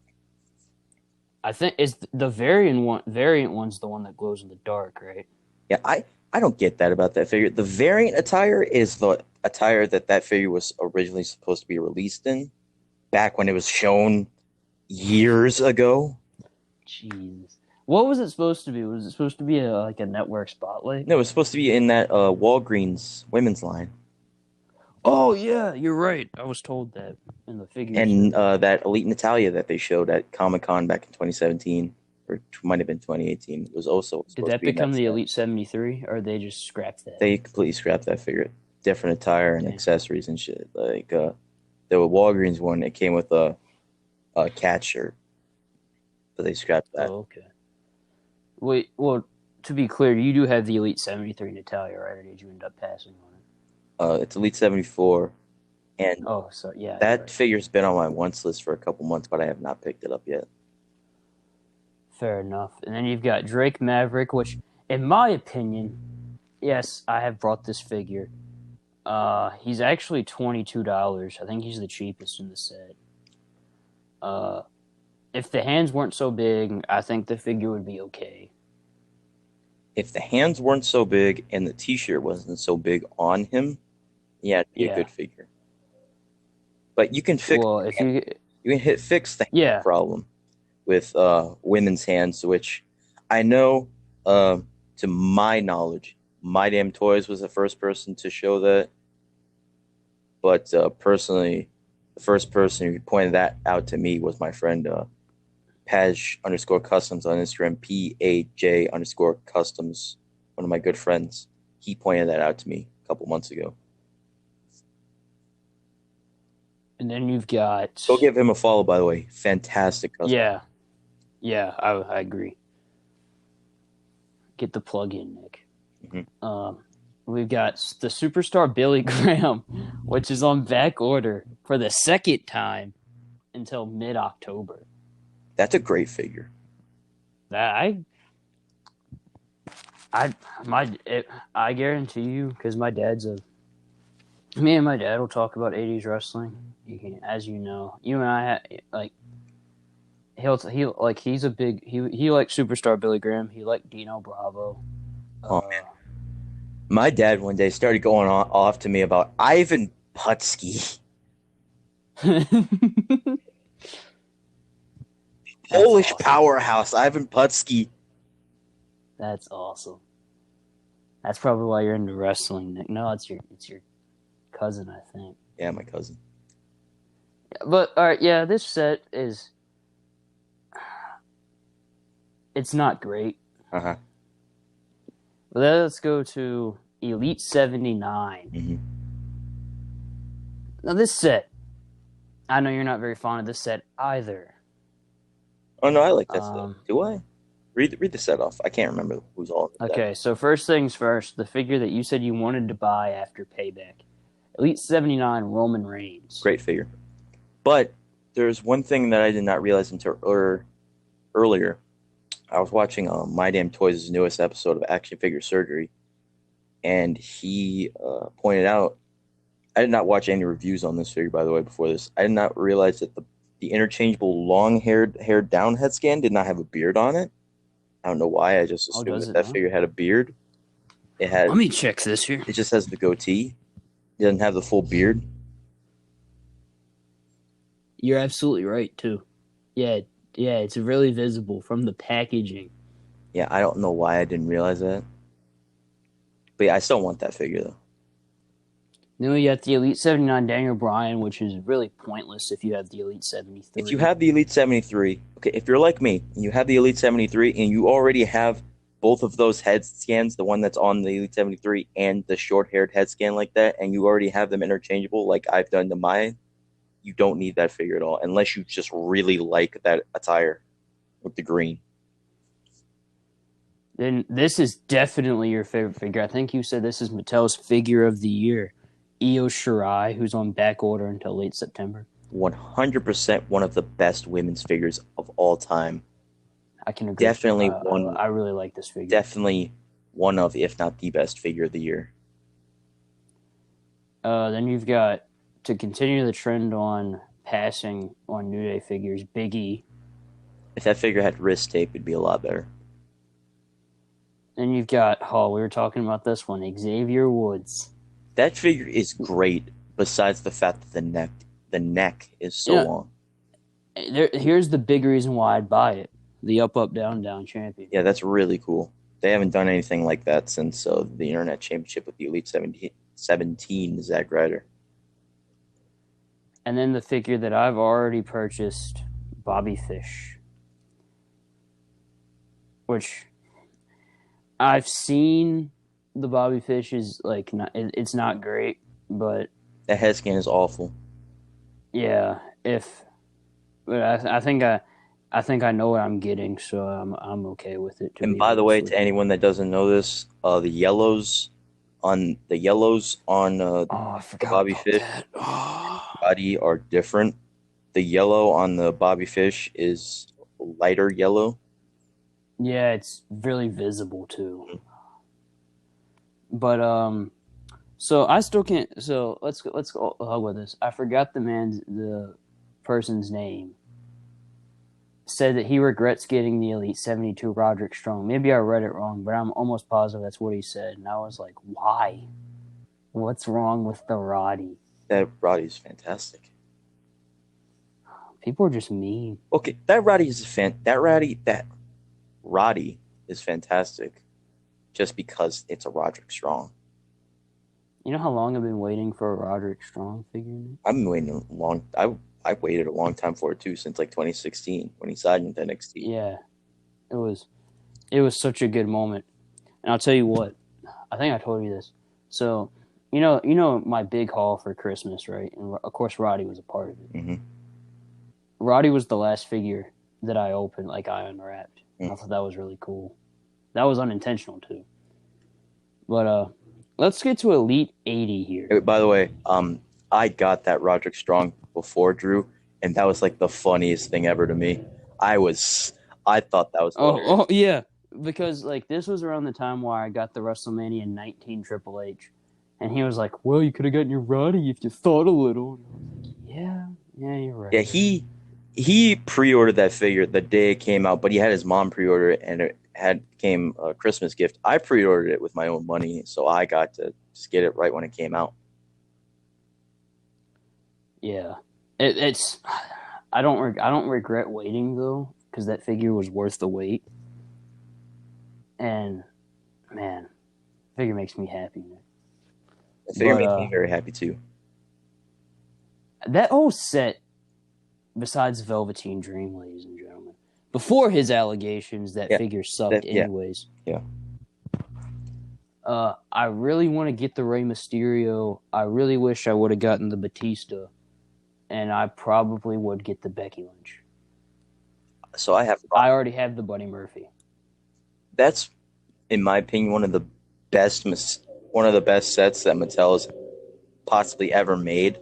I think it's the variant one's the one that glows in the dark, right? Yeah, I don't get that about that figure. The variant attire is the attire that figure was originally supposed to be released in, back when it was shown years ago. Jeez. What was it supposed to be? Was it supposed to be a network spotlight? No, it was supposed to be in that Walgreens women's line. Oh, yeah, you're right. I was told that in the figure. And that Elite Natalia that they showed at Comic-Con back in 2017, or it might have been 2018, was also supposed to be. Did that become the Elite 73, or they just scrapped that? They completely scrapped that figure. Different attire and accessories and shit. Like, the Walgreens one, it came with a cat shirt. But they scrapped that. Oh, okay. Wait, well, to be clear, you do have the Elite 73 Natalia, right? Or did you end up passing on it? It's Elite 74. And that figure's been on my wants list for a couple months, but I have not picked it up yet. Fair enough. And then you've got Drake Maverick, which, in my opinion, yes, I have brought this figure. He's actually $22. I think he's the cheapest in the set. If the hands weren't so big, I think the figure would be okay. If the hands weren't so big and the t-shirt wasn't so big on him, it'd be a good figure. But you can fix fix the problem with women's hands, which I know, to my knowledge, My Damn Toys was the first person to show that. But personally, the first person who pointed that out to me was my friend Paj_Customs on Instagram, PAJ_Customs, one of my good friends. He pointed that out to me a couple months ago. And then you've got... Go give him a follow, by the way. Fantastic custom. Yeah, I agree. Get the plug in, Nick. Mm-hmm. We've got the Superstar Billy Graham, which is on back order for the second time until mid-October. That's a great figure. I guarantee you, because me and my dad will talk about 80s wrestling. As you know, you and I he likes Superstar Billy Graham. He liked Dino Bravo. Oh man, my dad one day started going off to me about Ivan Putski. Polish awesome. powerhouse, Ivan Putski. That's awesome. That's probably why you're into wrestling, Nick. No, it's your cousin, I think. Yeah, my cousin. But all right, yeah, this set is it's not great. Uh-huh. But let's go to Elite 79. Mm-hmm. Now this set, I know you're not very fond of this set either. Oh no, I like that set. Do I? Read the set off. I can't remember who's all in the Okay, so first things first, the figure that you said you wanted to buy after Payback. Elite 79 Roman Reigns. Great figure. But there's one thing that I did not realize until earlier. I was watching My Damn Toys' newest episode of Action Figure Surgery, and he pointed out, I did not watch any reviews on this figure, by the way, before this. I did not realize that the interchangeable long-haired down head scan did not have a beard on it. I don't know why. I just assumed that figure had a beard. It had. Let me check this here. It just has the goatee. It doesn't have the full beard. You're absolutely right, too. Yeah, it's really visible from the packaging. Yeah, I don't know why I didn't realize that. But yeah, I still want that figure, though. Then we got the Elite 79 Daniel Bryan, which is really pointless if you have the Elite 73. If you have the Elite 73, okay, if you're like me, and you have the Elite 73, and you already have both of those head scans, the one that's on the Elite 73 and the short-haired head scan like that, and you already have them interchangeable like I've done to mine, you don't need that figure at all, unless you just really like that attire with the green. Then this is definitely your favorite figure. I think you said this is Mattel's figure of the year. Io Shirai, who's on back order until late September. 100% one of the best women's figures of all time. I can agree. Definitely one. I really like this figure. Definitely one of, if not the best figure of the year. Then you've got, to continue the trend on passing on New Day figures, Big E. If that figure had wrist tape, it'd be a lot better. Then you've got, we were talking about this one, Xavier Woods. That figure is great, besides the fact that the neck is so long. Here's the big reason why I'd buy it. The up, down, down champion. Yeah, that's really cool. They haven't done anything like that since the Internet Championship with the Elite 17 Zack Ryder. And then the figure that I've already purchased, Bobby Fish. Which I've seen the Bobby Fish is like it's not great, but that head scan is awful. Yeah, but I think I know what I'm getting, so I'm okay with it. And by the way, to anyone that doesn't know this, the yellows on the Bobby Fish body are different. The yellow on the Bobby Fish is lighter yellow. Yeah, it's really visible too. But so I still can't. So let's go with this. I forgot the person's name. Said that he regrets getting the Elite 72 Roderick Strong. Maybe I read it wrong, but I'm almost positive that's what he said. And I was like, why? What's wrong with the Roddy? That Roddy's fantastic. People are just mean. Okay, that Roddy is Roddy is fantastic. Just because it's a Roderick Strong. You know how long I've been waiting for a Roderick Strong figure? I've been waiting a long. I waited a long time for it too, since like 2016 when he signed with NXT. Yeah, it was such a good moment, and I'll tell you what. I think I told you this. So, you know my big haul for Christmas, right? And of course, Roddy was a part of it. Mm-hmm. Roddy was the last figure that I opened, like I unwrapped. Mm-hmm. I thought that was really cool. That was unintentional too. But let's get to Elite 80 here. By the way, I got that Roderick Strong before Drew, and that was like the funniest thing ever to me. I thought that was hilarious. Oh yeah, because like this was around the time where I got the WrestleMania 19 Triple H, and he was like, "Well, you could have gotten your Roddy if you thought a little." And I was like, yeah, you're right. Yeah, he pre-ordered that figure the day it came out, but he had his mom pre-order it, and it came a Christmas gift. I pre-ordered it with my own money, so I got to just get it right when it came out. Yeah, it's. I don't regret waiting though, because that figure was worth the wait. And, man, figure makes me happy. The figure makes me very happy too. That whole set, besides Velveteen Dream, ladies and gentlemen, before his allegations, that figure sucked anyways. Yeah. I really want to get the Rey Mysterio. I really wish I would have gotten the Batista. And I probably would get the Becky Lynch. So I already have the Buddy Murphy. That's, in my opinion, one of the best sets that Mattel has possibly ever made.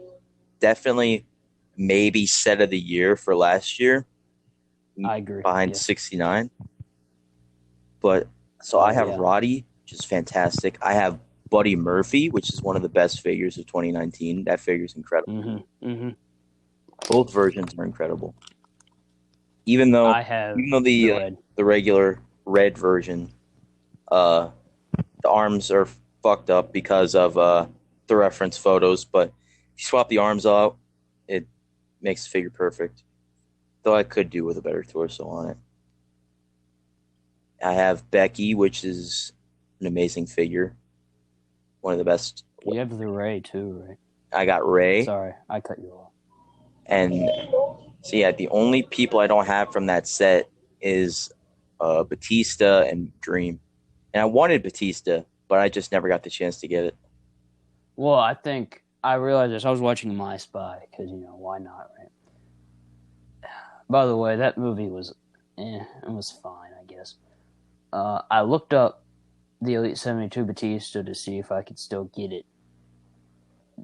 Definitely, maybe set of the year for last year. I agree. Behind 69. But so I have Roddy, which is fantastic. I have Buddy Murphy, which is one of the best figures of 2019. That figure is incredible. Both versions are incredible. Even though the regular red version, the arms are fucked up because of the reference photos, but if you swap the arms out, it makes the figure perfect. Though I could do with a better torso on it. I have Becky, which is an amazing figure. One of the best. You have the Ray too, right? I got Ray. Sorry, I cut you off. And so yeah, the only people I don't have from that set is Batista and Dream. And I wanted Batista, but I just never got the chance to get it. Well, I realized this. I was watching My Spy because, why not, right? By the way, that movie was, it was fine, I guess. I looked up the Elite 72 Batista to see if I could still get it.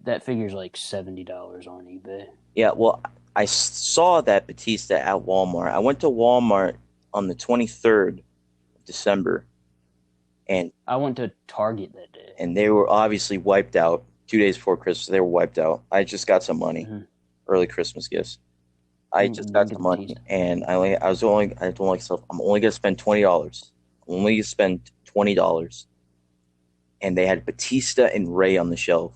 That figure's like $70 on eBay. Yeah, well, I saw that Batista at Walmart. I went to Walmart on the 23rd of December. And I went to Target that day. And they were obviously wiped out. 2 days before Christmas, they were wiped out. I just got some money. Early Christmas gifts. I just got some money. And I told myself, I'm only going to spend $20. I'm only going to spend $20. And they had Batista and Ray on the shelf.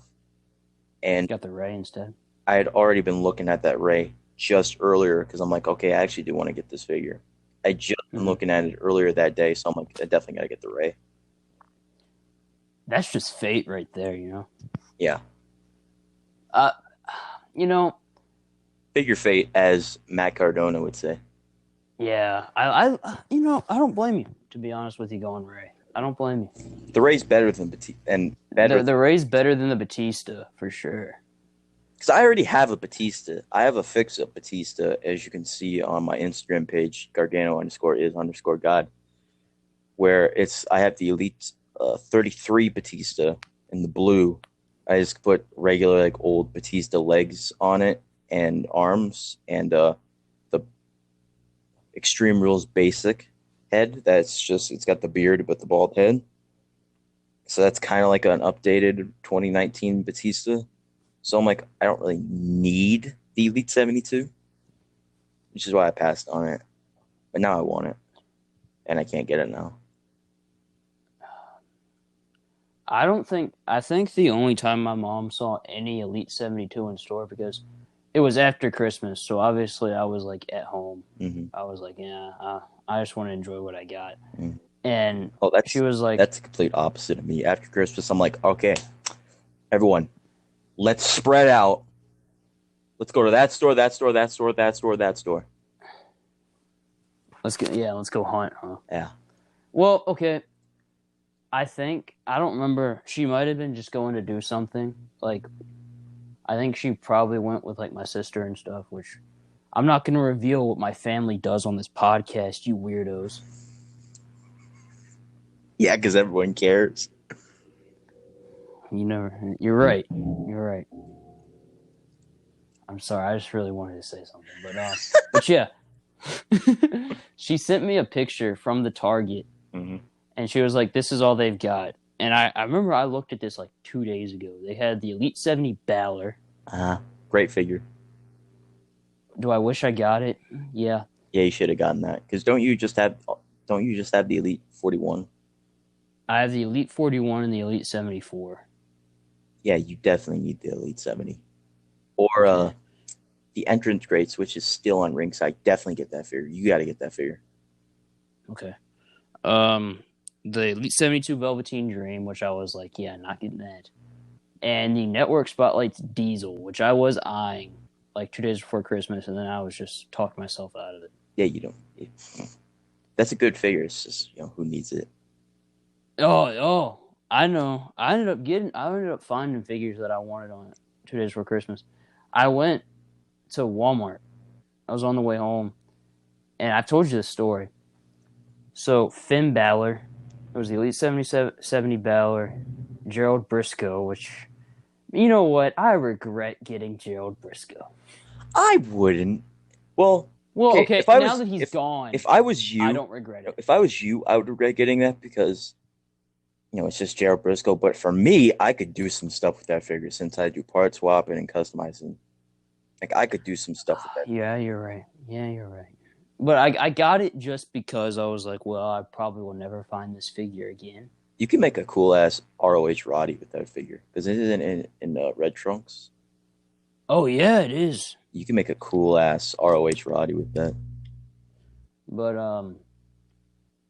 And got the Ray instead. I had already been looking at that Ray just earlier because I'm like, okay, I actually do want to get this figure. I just been looking at it earlier that day, so I'm like, I definitely got to get the Ray. That's just fate right there, Yeah. Figure fate, as Matt Cardona would say. Yeah, I don't blame you, to be honest with you, going Ray. I don't blame you. The Ray's better than The Ray's better than the Batista, for sure. Because I already have a Batista. I have a fix-up Batista, as you can see on my Instagram page, Gargano_is_God, where I have the Elite 33 Batista in the blue. I just put regular, old Batista legs on it and arms, and the Extreme Rules basic head. It's got the beard but the bald head. So that's kind of like an updated 2019 Batista. So I'm like, I don't really need the Elite 72, which is why I passed on it. But now I want it, and I can't get it now. I think the only time my mom saw any Elite 72 in store, because it was after Christmas, so obviously I was at home. I was like, I just want to enjoy what I got. And she was like, that's the complete opposite of me. After Christmas, I'm like, okay, everyone, let's spread out. Let's go to that store, that store, that store, that store, that store. Let's go hunt, huh? Yeah. Well, okay. I don't remember. She might have been just going to do something. I think she probably went with my sister and stuff, which I'm not going to reveal what my family does on this podcast, you weirdos. Yeah, because everyone cares. You're right. You're right. I'm sorry. I just really wanted to say something, but yeah. She sent me a picture from the Target, and she was like, "This is all they've got." And I remember I looked at this 2 days ago. They had the Elite 70 Balor. Great figure. Do I wish I got it? Yeah. Yeah, you should have gotten that. Because don't you just have the Elite 41? I have the Elite 41 and the Elite 74. Yeah, you definitely need the Elite 70. Or the entrance greats, which is still on ringside. Definitely get that figure. You got to get that figure. Okay. The Elite 72 Velveteen Dream, which I was like, yeah, not getting that. And the Network Spotlight's Diesel, which I was eyeing like 2 days before Christmas, and then I was just talking myself out of it. Yeah, you don't. That's a good figure. It's just, who needs it? Oh, I know. I ended up finding figures that I wanted on 2 days before Christmas. I went to Walmart. I was on the way home, and I've told you this story. So Finn Balor, it was the Elite 70 Balor, Gerald Briscoe, which, you know what? I regret getting Gerald Briscoe. I wouldn't. Well, okay. Now that he's gone, if I was you, I don't regret it. If I was you, I would regret getting that because, it's just Gerald Briscoe. But for me, I could do some stuff with that figure since I do part swapping and customizing. Like, I could do some stuff with that. Yeah, you're right. But I got it just because I was like, well, I probably will never find this figure again. You can make a cool-ass ROH Roddy with that figure. Because it isn't in red trunks. Oh, yeah, it is. You can make a cool-ass ROH Roddy with that. But,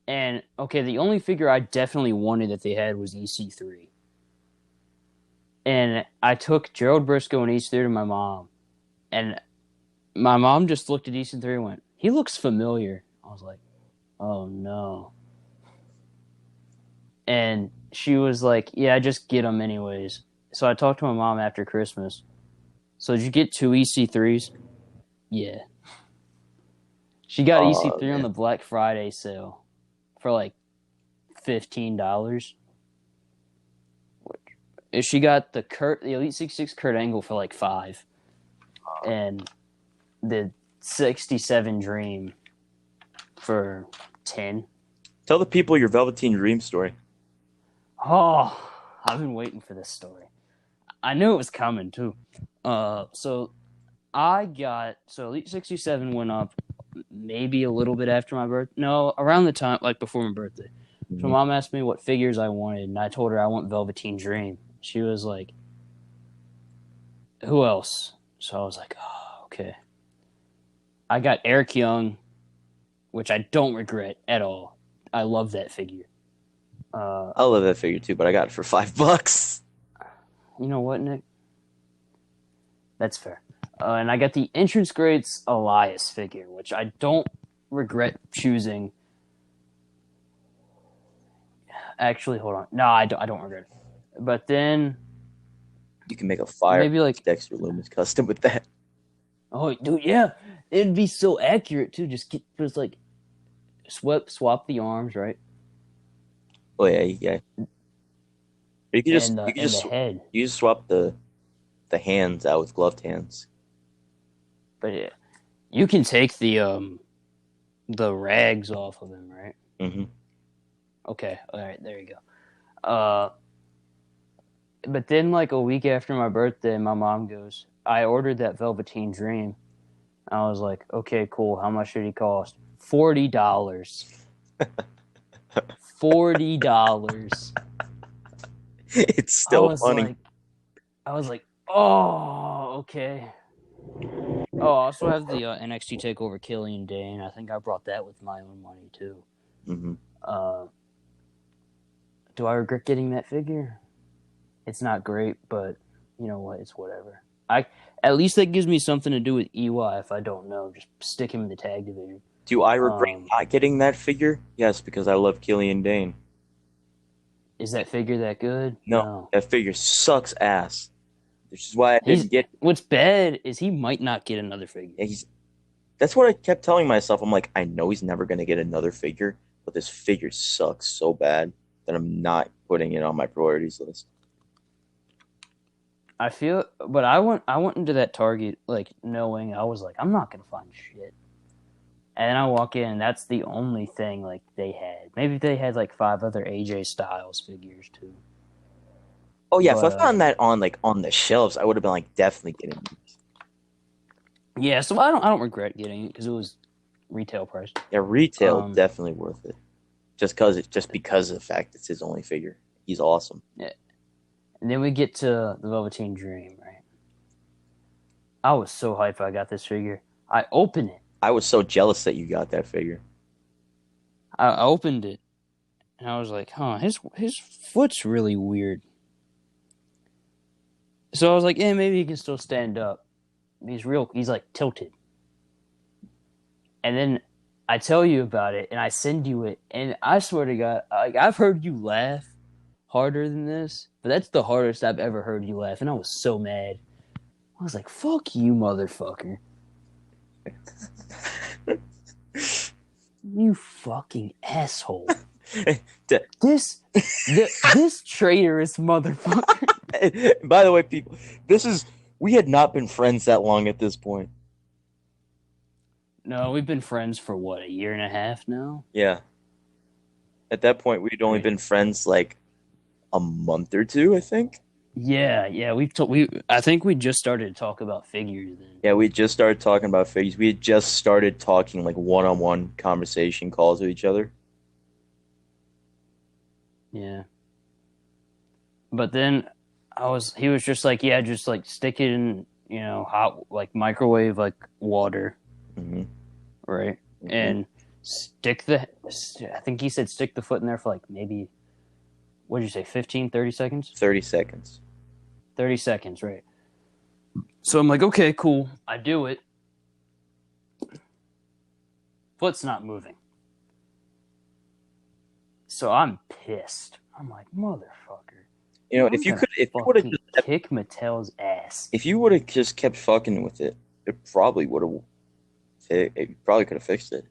and, okay, the only figure I definitely wanted that they had was EC3. And I took Gerald Briscoe and EC3 to my mom. And my mom just looked at EC3 and went, he looks familiar. I was like, oh, no. And she was like, yeah, just get them anyways. So I talked to my mom after Christmas. So did you get 2 EC3s? Yeah. She got EC3 on the Black Friday sale for like $15. She got the Elite 66 Kurt Angle for like $5. And the 67 Dream for $10. Tell the people your Velveteen Dream story. Oh, I've been waiting for this story. I knew it was coming too. So Elite 67 went up maybe a little bit after my birthday. No, around the time, like before my birthday. Mm-hmm. So Mom asked me what figures I wanted, and I told her I want Velveteen Dream. She was like, who else? So I was like, oh, okay. I got Eric Young, which I don't regret at all. I love that figure. I love that figure too, but I got it for $5. You know what, Nick? That's fair. And I got the Entrance Greats Elias figure, which I don't regret choosing. Actually, hold on. No, I don't regret it. But then you can make a fire maybe like Dexter Loomis custom with that. Oh, dude, yeah, it'd be so accurate too. Just like swap the arms, right? Oh yeah. You can just head. You just swap the hands out with gloved hands. But yeah, you can take the rags off of him, right? Mm-hmm. Okay, all right, there you go. But then, like a week after my birthday, my mom goes, I ordered that Velveteen Dream. I was like, okay, cool. How much did he cost? $40. $40. It's still funny. I was like, oh, okay. Oh, I also have the NXT TakeOver Killian Dane. I think I brought that with my own money, too. Mm-hmm. Do I regret getting that figure? It's not great, but you know what? It's whatever. At least that gives me something to do with EY if I don't know. Just stick him in the tag division. Do I regret not getting that figure? Yes, because I love Killian Dane. Is that figure that good? No. That figure sucks ass. Which is why I didn't get. What's bad is he might not get another figure. Yeah, that's what I kept telling myself. I'm like, I know he's never going to get another figure, but this figure sucks so bad that I'm not putting it on my priorities list. I feel, but I went into that Target like knowing I was like, I'm not gonna find shit. And then I walk in, and that's the only thing like they had. Maybe they had like 5 other AJ Styles figures too. Oh yeah, but, if I found that on the shelves, I would have been like definitely getting these. Yeah, so I don't regret getting it because it was retail price. Yeah, retail definitely worth it. Just because of the fact it's his only figure. He's awesome. Yeah. And then we get to the Velveteen Dream, right? I was so hyped I got this figure. I opened it. I was so jealous that you got that figure. I opened it, and I was like, huh, his foot's really weird. So I was like, yeah, maybe he can still stand up. He's like tilted. And then I tell you about it, and I send you it, and I swear to God, like, I've heard you laugh harder than this, but that's the hardest I've ever heard you laugh, and I was so mad. I was like, fuck you, motherfucker. You fucking asshole. This traitorous motherfucker. By the way, people, we had not been friends that long at this point. No, we've been friends for what, a year and a half now? Yeah. At that point, we'd only been friends like a month or two, I think. Yeah. I think we just started to talk about figures then. Yeah, we just started talking about figures. We had just started talking like one-on-one conversation calls with each other. Yeah. But then he was just like, yeah, just like stick it in, hot, like microwave, like water. Mm-hmm. Right. Mm-hmm. And I think he said stick the foot in there for like maybe, what did you say, 15, 30 seconds? 30 seconds. 30 seconds, right. So I'm like, okay, cool. I do it. Foot's not moving. So I'm pissed. I'm like, motherfucker. If you would have just kick Mattel's ass. If you would have just kept fucking with it, it probably would have. It probably could have fixed it.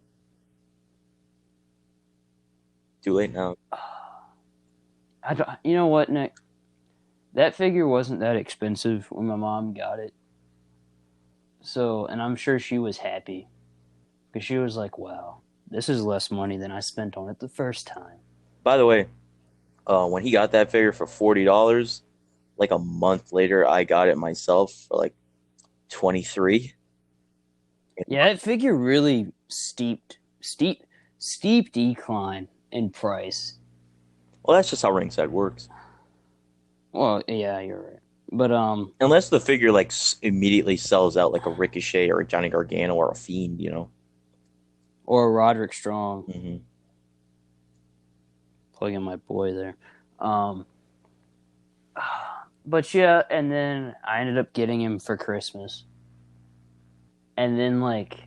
Too late now. You know what, Nick? That figure wasn't that expensive when my mom got it. So, and I'm sure she was happy. Because she was like, wow, this is less money than I spent on it the first time. By the way, when he got that figure for $40, like a month later, I got it myself for like $23. Yeah, that figure really steep decline in price. Well, that's just how ringside works. Well, yeah, you're right. But unless the figure like immediately sells out, like a Ricochet or a Johnny Gargano or a Fiend, or a Roderick Strong. Mm-hmm. Plug in my boy there. But yeah, and then I ended up getting him for Christmas. And then, like,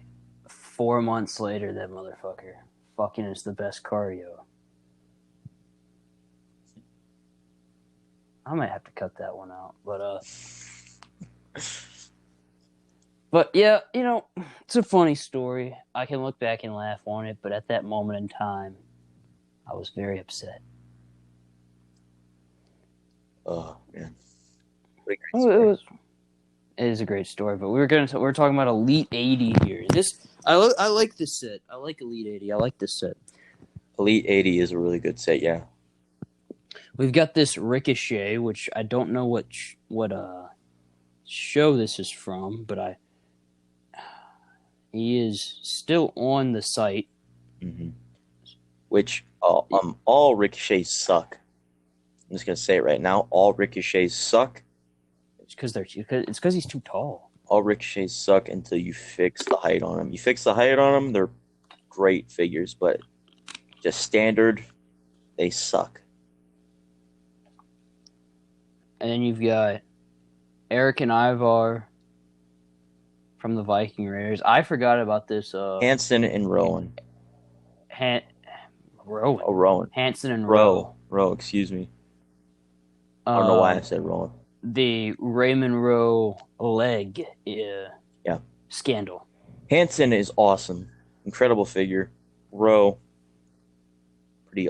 4 months later, that motherfucker fucking is the best cardio. I might have to cut that one out. But yeah, it's a funny story. I can look back and laugh on it, but at that moment in time, I was very upset. Oh, man. It is a great story, but we're talking about Elite 80 here. I like this set. I like Elite 80. I like this set. Elite 80 is a really good set, yeah. We've got this Ricochet, which I don't know what show this is from, but he is still on the site. Mm-hmm. Which all Ricochets suck. I'm just gonna say it right now. All Ricochets suck. It's because he's too tall. All Ricochets suck until you fix the height on them. You fix the height on them, they're great figures, but just standard, they suck. And then you've got Eric and Ivar from the Viking Raiders. I forgot about this. Hanson and Rowan. Rowan. Oh, Rowan. Hanson and Rowe. Rowe, excuse me. I don't know why I said Rowan. The Raymond Rowe leg scandal. Hanson is awesome. Incredible figure. Rowe, pretty...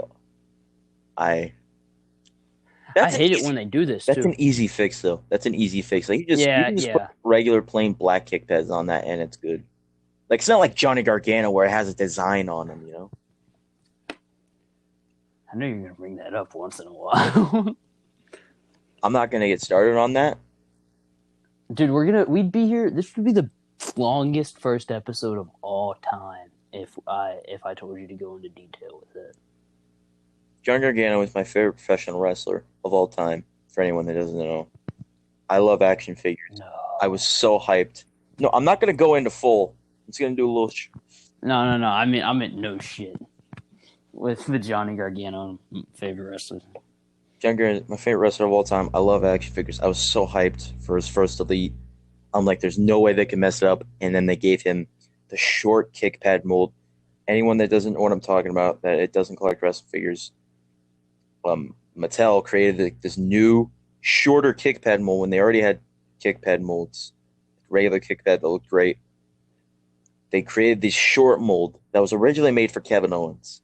I hate it when they do this, That's an easy fix, though. That's an easy fix. Like, you just put regular plain black kick pads on that, and it's good. Like, it's not like Johnny Gargano where it has a design on them, I know you're going to bring that up once in a while. I'm not going to get started on that. Dude, we'd be here. This would be the longest first episode of all time if I told you to go into detail with it. Johnny Gargano is my favorite professional wrestler of all time, for anyone that doesn't know. I love action figures. No. I was so hyped No, I'm not going to go into full. I'm just going to do a little. No. I meant no shit. With the Johnny Gargano favorite wrestler. John Gargano, my favorite wrestler of all time. I love action figures. I was so hyped for his first Elite. I'm like, there's no way they can mess it up. And then they gave him the short kick pad mold. Anyone that doesn't know what I'm talking about, that it doesn't collect wrestling figures, Mattel created this new shorter kick pad mold when they already had kick pad molds, regular kick pad that looked great. They created this short mold that was originally made for Kevin Owens.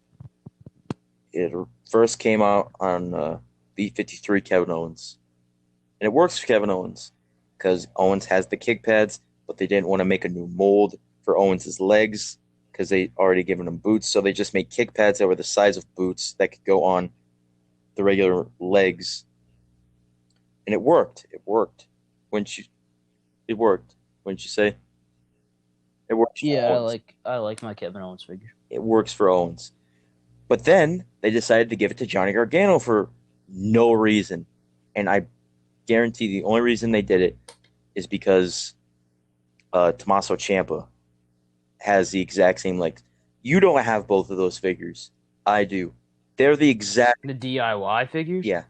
It first came out on B53 Kevin Owens. And it works for Kevin Owens because Owens has the kick pads, but they didn't want to make a new mold for Owens' legs because they already given him boots. So they just made kick pads that were the size of boots that could go on the regular legs. And it worked. It worked. It worked. Wouldn't you say? It works. Yeah, I like my Kevin Owens figure. It works for Owens. But then they decided to give it to Johnny Gargano for no reason. And I guarantee the only reason they did it is because Tommaso Ciampa has the exact same legs. You don't have both of those figures. I do. They're the exact... The DIY figures? Yeah.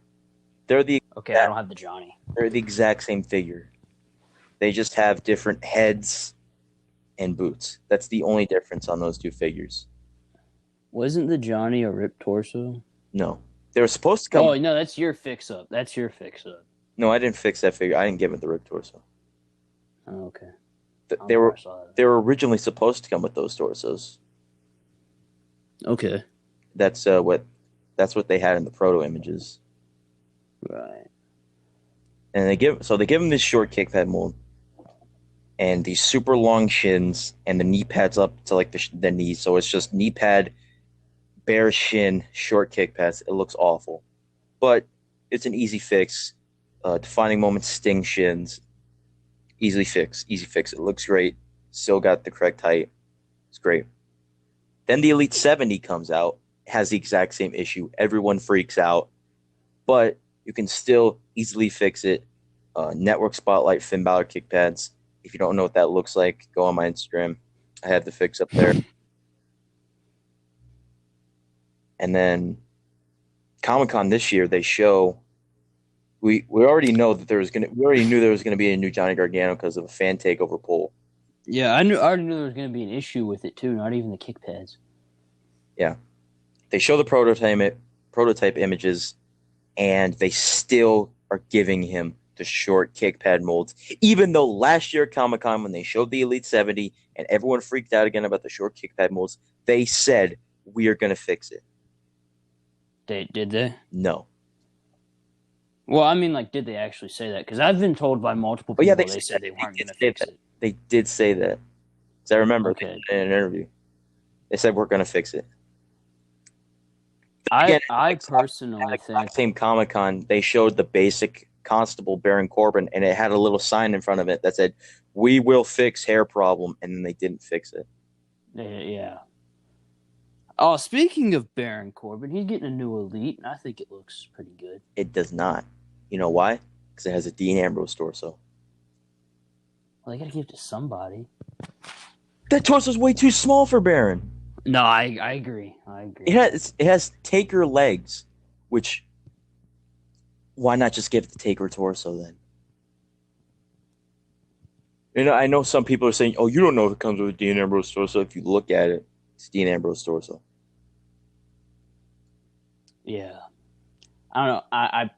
They're the... Okay, I don't have the Johnny. They're the exact same figure. They just have different heads and boots. That's the only difference on those two figures. Wasn't the Johnny a ripped torso? No. They were supposed to come... Oh, no, that's your fix-up. No, I didn't fix that figure. I didn't give it the ripped torso. Oh, okay. They were originally supposed to come with those torsos. Okay. That's what they had in the proto images. Right. And they give him this short kick pad mold and these super long shins and the knee pads up to like the knees. So it's just knee pad, bare shin, short kick pads. It looks awful, but it's an easy fix. Defining moment, Sting shins, easy fix. It looks great. Still got the correct height. It's great. Then the Elite 70 comes out, has the exact same issue. Everyone freaks out, but you can still easily fix it. Network Spotlight Finn Balor kick pads. If you don't know what that looks like, go on my Instagram. I have the fix up there. And then Comic-Con this year, they show we already knew there was gonna be a new Johnny Gargano because of a fan takeover poll. Yeah, I already knew there was gonna be an issue with it too, not even the kick pads. Yeah. They show the prototype images, and they still are giving him the short kick pad molds. Even though last year at Comic-Con, when they showed the Elite 70 and everyone freaked out again about the short kick pad molds, they said, we are going to fix it. Did they? No. Well, I mean, like, did they actually say that? Because I've been told by multiple people they said they weren't going to fix it. They did say that. Because I remember in an interview. They said, we're going to fix it. I personally think... Same Comic-Con, they showed the basic Constable Baron Corbin, and it had a little sign in front of it that said, we will fix hair problem, and then they didn't fix it. Yeah. Oh, speaking of Baron Corbin, he's getting a new Elite, and I think it looks pretty good. It does not. You know why? Because it has a Dean Ambrose torso. Well, they got to give it to somebody. That torso's way too small for Baron. No, I agree. It has Taker legs, which... Why not just give it the Taker torso then? And I know some people are saying, oh, you don't know if it comes with a Dean Ambrose torso. If you look at it, it's Dean Ambrose torso. Yeah. I don't know.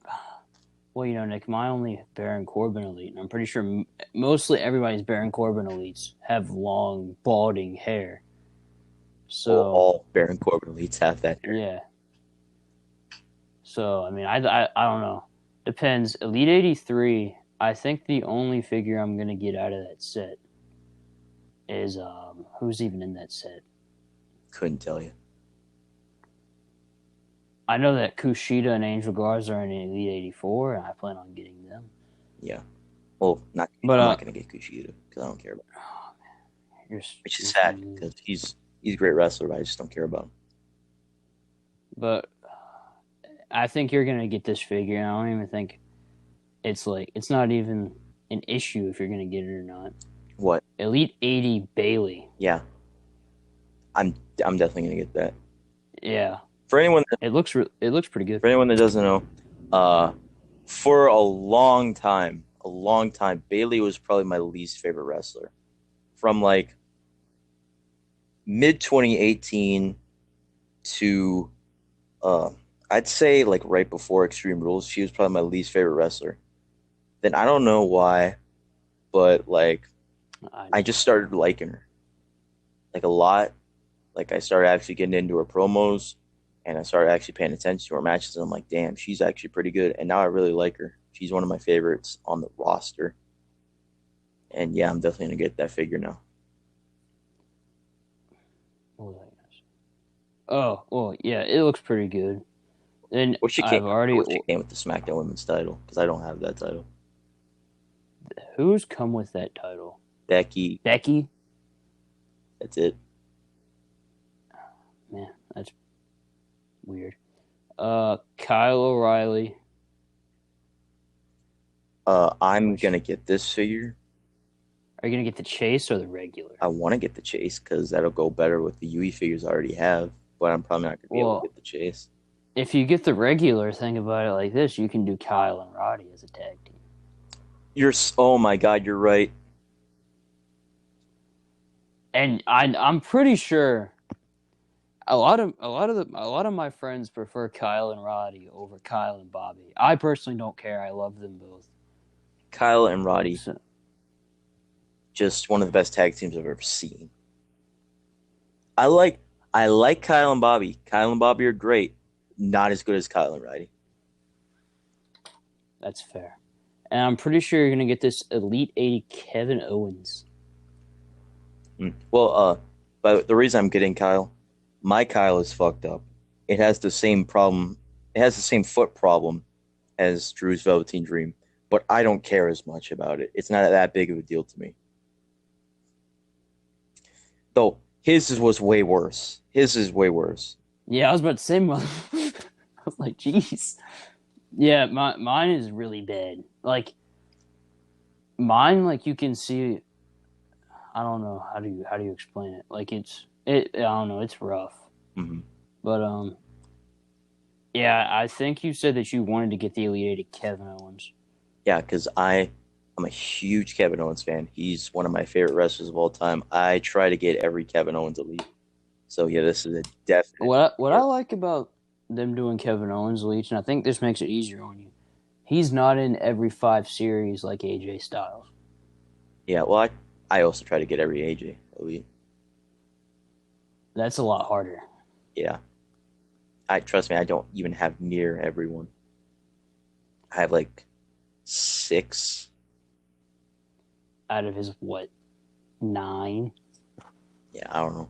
Well, you know, Nick, my only Baron Corbin Elite, and I'm pretty sure mostly everybody's Baron Corbin Elites have long, balding hair. So all Baron Corbin Elites have that hair. Yeah. So, I mean, I don't know. Depends. Elite 83, I think the only figure I'm going to get out of that set is, who's even in that set? Couldn't tell you. I know that Kushida and Angel Garza are in Elite 84, and I plan on getting them. Yeah. Well, I'm not going to get Kushida because I don't care about him. Oh, man. Which is sad because he's a great wrestler, but I just don't care about him. But I think you're going to get this figure, and I don't even think it's not even an issue if you're going to get it or not. What? Elite 80 Bailey. Yeah, I'm definitely gonna get that. Yeah, For anyone it looks pretty good. that doesn't know, for a long time, Bailey was probably my least favorite wrestler. From like mid 2018 to uh, I'd say like right before Extreme Rules, she was probably my least favorite wrestler. Then I don't know why, but like I just started liking her like a lot. Like I started actually getting into her promos, and I started actually paying attention to her matches, and I'm like, damn, she's actually pretty good. And now I really like her. She's one of my favorites on the roster. And yeah, I'm definitely gonna get that figure now. What was I gonna say? Oh, well, yeah, it looks pretty good. And Wish she I've came. already. I wish she came with the SmackDown Women's title because I don't have that title. Who's come with that title? Becky. Becky? That's it. Man, that's weird. Kyle O'Reilly. I'm gonna get this figure. Are you gonna get the chase or the regular? I want to get the chase because that'll go better with the UE figures I already have. But I'm probably not gonna be able to get the chase. If you get the regular, think about it like this: you can do Kyle and Roddy as a tag team. Oh my God, you're right. And I'm pretty sure a lot of my friends prefer Kyle and Roddy over Kyle and Bobby. I personally don't care. I love them both. Kyle and Roddy, So, just one of the best tag teams I've ever seen. I like Kyle and Bobby. Kyle and Bobby are great. Not as good as Kyle and Roddy. that's fair. And I'm pretty sure you're gonna get this Elite 80 Kevin Owens. Well, but the reason I'm getting Kyle, my Kyle is fucked up. It has the same problem. It has the same foot problem as Drew's Velveteen Dream, but I don't care as much about it. It's not that big of a deal to me. Though his was way worse. His is way worse. Yeah, I was about to say, I was like, jeez. Yeah, mine is really bad. Like, mine, like you can see. I don't know how do you explain it. Like I don't know. It's rough. Mm-hmm. But yeah, I think you said that you wanted to get the Elite 80 Kevin Owens. Yeah, because I'm a huge Kevin Owens fan. He's one of my favorite wrestlers of all time. I try to get every Kevin Owens Elite. So yeah, this is a definite. What I like about them doing Kevin Owens Elite, and I think this makes it easier on you. He's not in every 5 series like AJ Styles. Yeah, well, I also try to get every AJ Elite. That's a lot harder. Yeah. Trust me, I don't even have near everyone. I have like 6 out of his 9. Yeah, I don't know.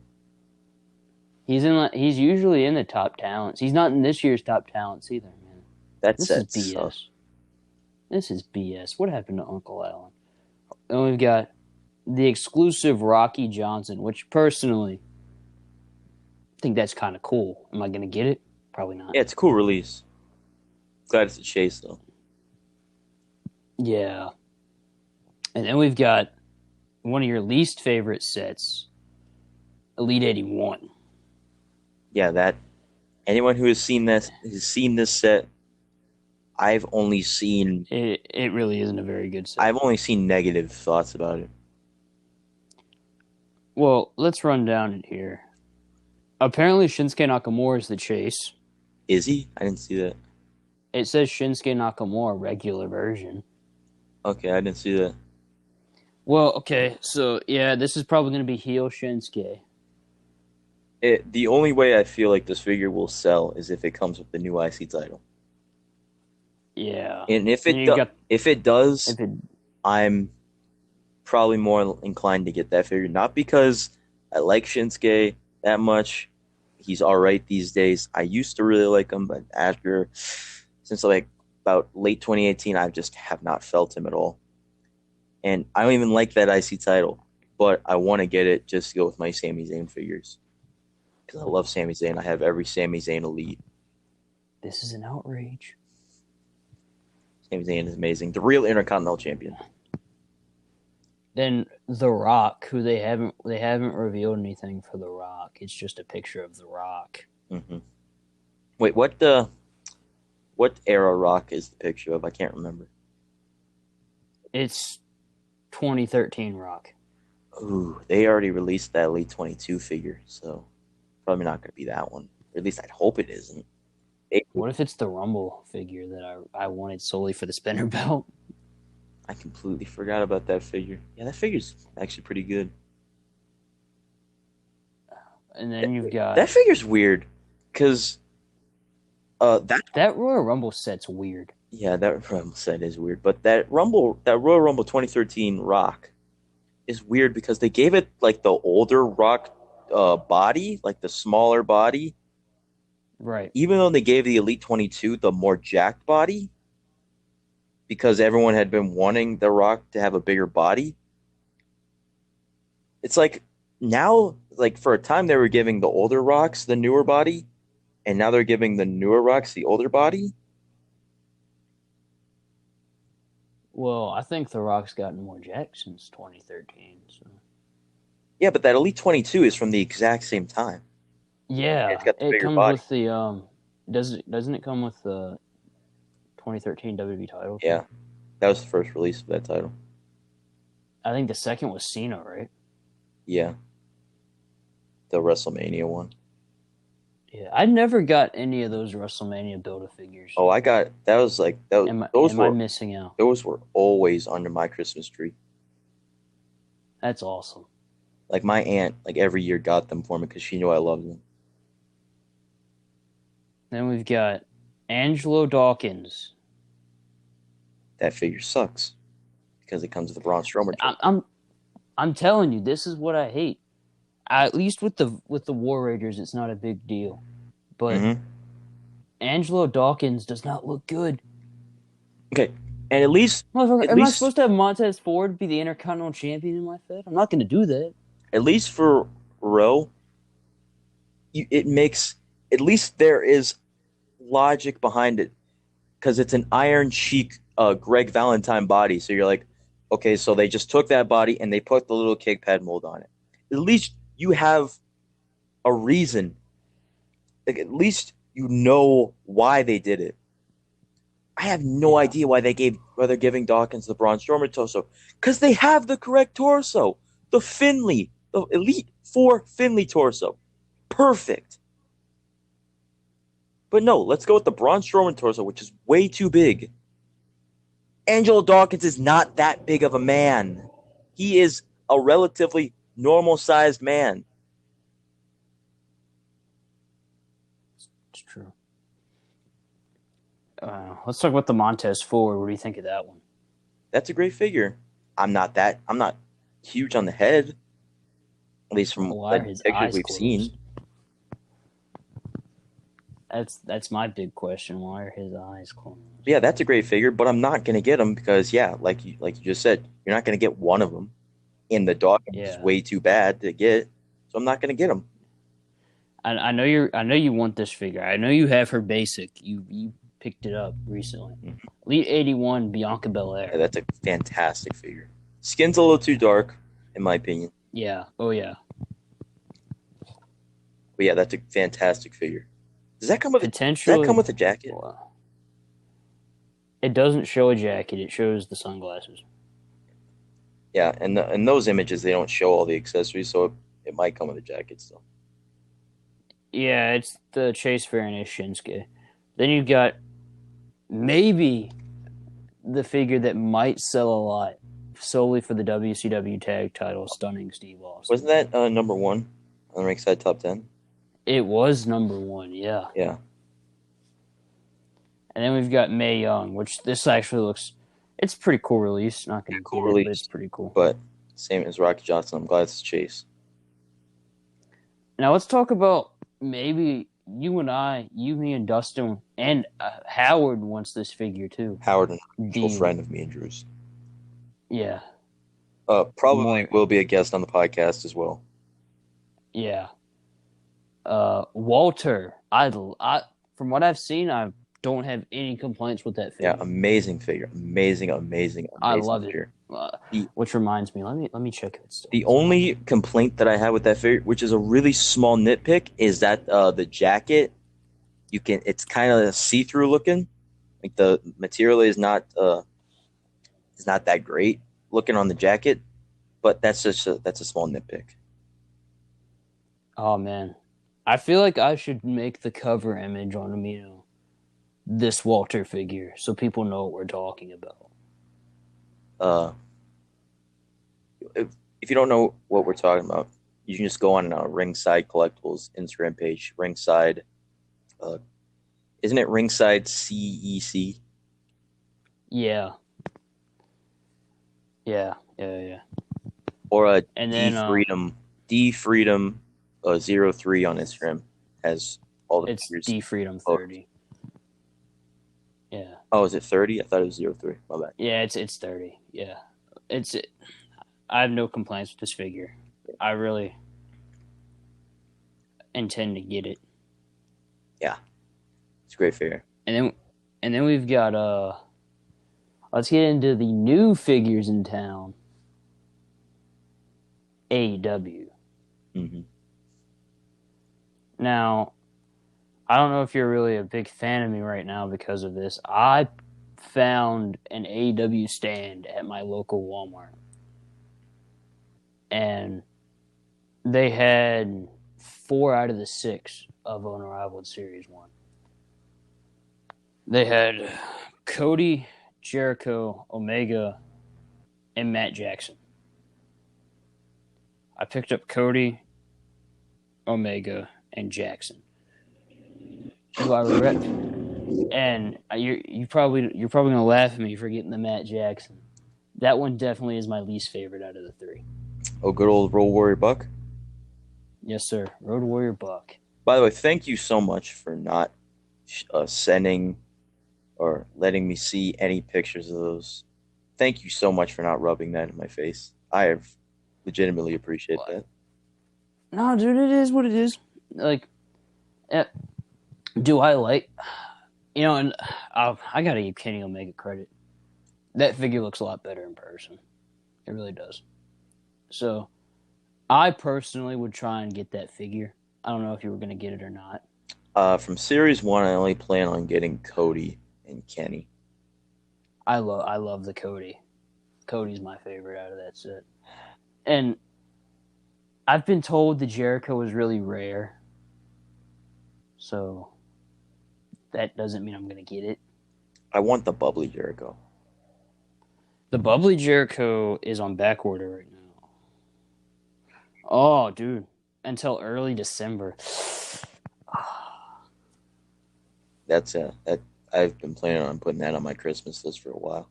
He's usually in the top talents. He's not in this year's top talents either, man. This is BS. This is BS. What happened to Uncle Allen? And we've got the exclusive Rocky Johnson, which personally I think that's kind of cool. Am I going to get it? Probably not. Yeah, it's a cool release. Glad it's a chase, though. Yeah. And then we've got one of your least favorite sets, Elite 81. Yeah, that anyone who has seen this set, I've only seen it really isn't a very good set. I've only seen negative thoughts about it. Well, let's run down it here. Apparently Shinsuke Nakamura is the chase. Is he? I didn't see that. It says Shinsuke Nakamura regular version. Okay, I didn't see that. Well, okay, so yeah, this is probably going to be heel Shinsuke. The only way I feel like this figure will sell is if it comes with the new IC title. Yeah. And if it does, I'm probably more inclined to get that figure. Not because I like Shinsuke that much. He's all right these days. I used to really like him, but since like about late 2018, I just have not felt him at all. And I don't even like that IC title, but I want to get it just to go with my Sami Zayn figures. Because I love Sami Zayn. I have every Sami Zayn Elite. This is an outrage. Sami Zayn is amazing. The real Intercontinental Champion. Then The Rock, who they haven't revealed anything for The Rock. It's just a picture of The Rock. Mm-hmm. Wait, what era Rock is the picture of? I can't remember. It's 2013 Rock. Ooh, they already released that Elite 22 figure, so probably not going to be that one. Or at least I'd hope it isn't. What if it's the Rumble figure that I wanted solely for the spinner belt? I completely forgot about that figure. Yeah, that figure's actually pretty good. And then you've got... That figure's weird, because that Royal Rumble set's weird. Yeah, that Rumble set is weird. But that Royal Rumble 2013 Rock is weird because they gave it like the older Rock body, like the smaller body. Right. Even though they gave the Elite 22 the more jacked body, because everyone had been wanting the Rock to have a bigger body. It's like now, like for a time they were giving the older Rocks the newer body, and now they're giving the newer Rocks the older body. Well, I think The Rock's gotten more jacked since 2013. So. Yeah, but that Elite 22 is from the exact same time. Yeah, it's got the it bigger comes body. with the doesn't it come with the 2013 WWE title? Yeah, that was the first release of that title. I think the second was Cena, right? Yeah, the WrestleMania one. Yeah, I never got any of those WrestleMania Build-A-Figures. Oh, I got that. Was like that. Am I missing out? Those were always under my Christmas tree. That's awesome. Like my aunt, like every year got them for me because she knew I loved them. Then we've got Angelo Dawkins. That figure sucks because it comes with a Braun Strowman. I'm telling you, this is what I hate. At least with the War Raiders, it's not a big deal. But Angelo Dawkins does not look good. Okay, and at least am I supposed to have Montez Ford be the Intercontinental Champion in my Fed? I'm not going to do that. At least for Rowe, it makes at least there is logic behind it because it's an Iron Sheik Greg Valentine body. So you're like, okay, so they just took that body and they put the little kick pad mold on it. At least you have a reason. Like at least you know why they did it. I have no idea why they're giving Dawkins the Braun Strowman torso because they have the correct torso, the Finley, the Elite 4 Finley torso, perfect. But no, let's go with the Braun Strowman torso, which is way too big. Angelo Dawkins is not that big of a man. He is a relatively normal-sized man. It's true. Let's talk about the Montez Ford. What do you think of that one? That's a great figure. I'm not huge on the head, at least from the pictures we've seen. That's my big question. Why are his eyes closed? Yeah, that's a great figure, but I'm not gonna get him because like you just said, you're not gonna get one of them. And the Dawkins is way too bad to get, so I'm not gonna get him. I know you want this figure. I know you have her basic. You picked it up recently. Mm-hmm. Elite 81 Bianca Belair. Yeah, that's a fantastic figure. Skin's a little too dark, in my opinion. Yeah. Oh yeah. But yeah, that's a fantastic figure. Does that come with a jacket? It doesn't show a jacket. It shows the sunglasses. Yeah, and in those images, they don't show all the accessories, so it might come with a jacket still. Yeah, it's the Chase Variant Shinsuke. Then you've got maybe the figure that might sell a lot solely for the WCW tag title, Stunning Steve Austin. Wasn't that number one on the Ringside Top 10? It was number one, yeah. Yeah. And then we've got Mae Young, which this actually looks... It's a pretty cool release. Not going to cool release, but it's pretty cool. But same as Rocky Johnson, I'm glad it's Chase. Now let's talk about maybe you and I, you, me, and Dustin, and Howard wants this figure too. Howard, a mutual friend of me and Drew's. Yeah. Probably will be a guest on the podcast as well. Yeah. Walter, I from what I've seen, I don't have any complaints with that Yeah, figure. amazing figure. Amazing I love figure. it. Which reminds me, let me check if it's still. The only complaint that I have with that figure, which is a really small nitpick, is that the jacket, it's kind of see-through looking. Like the material is not that great looking on the jacket, but that's a small nitpick. Oh man, I feel like I should make the cover image on this Walter figure so people know what we're talking about. If you don't know what we're talking about, you can just go on Ringside Collectibles Instagram page. Ringside, isn't it Ringside CEC? Yeah. Or and D Freedom 03 on Instagram has all the it's figures. D Freedom 30. Yeah. Oh, is it 30? I thought it was 03. My bad. Yeah, it's 30. Yeah. I have no complaints with this figure. I really intend to get it. Yeah. It's a great figure. And then we've got let's get into the new figures in town. AEW. Mm-hmm. Now, I don't know if you're really a big fan of me right now because of this. I found an AEW stand at my local Walmart. And they had 4 out of the 6 of Unrivaled Series 1. They had Cody, Jericho, Omega, and Matt Jackson. I picked up Cody, Omega, and Jackson. Do I regret? And you're probably gonna laugh at me for getting the Matt Jackson. That one definitely is my least favorite out of the 3. Oh, good old Road Warrior Buck. Yes, sir. Road Warrior Buck. By the way, thank you so much for not sending or letting me see any pictures of those. Thank you so much for not rubbing that in my face. I have legitimately appreciate that. No, dude, it is what it is. Like, do I like... and I gotta give Kenny Omega credit. That figure looks a lot better in person. It really does. So, I personally would try and get that figure. I don't know if you were going to get it or not. From Series 1, I only plan on getting Cody and Kenny. I love the Cody. Cody's my favorite out of that set. And I've been told the Jericho is really rare. So, that doesn't mean I'm going to get it. I want the bubbly Jericho. The bubbly Jericho is on back order right now. Oh, dude. Until early December. I've been planning on putting that on my Christmas list for a while.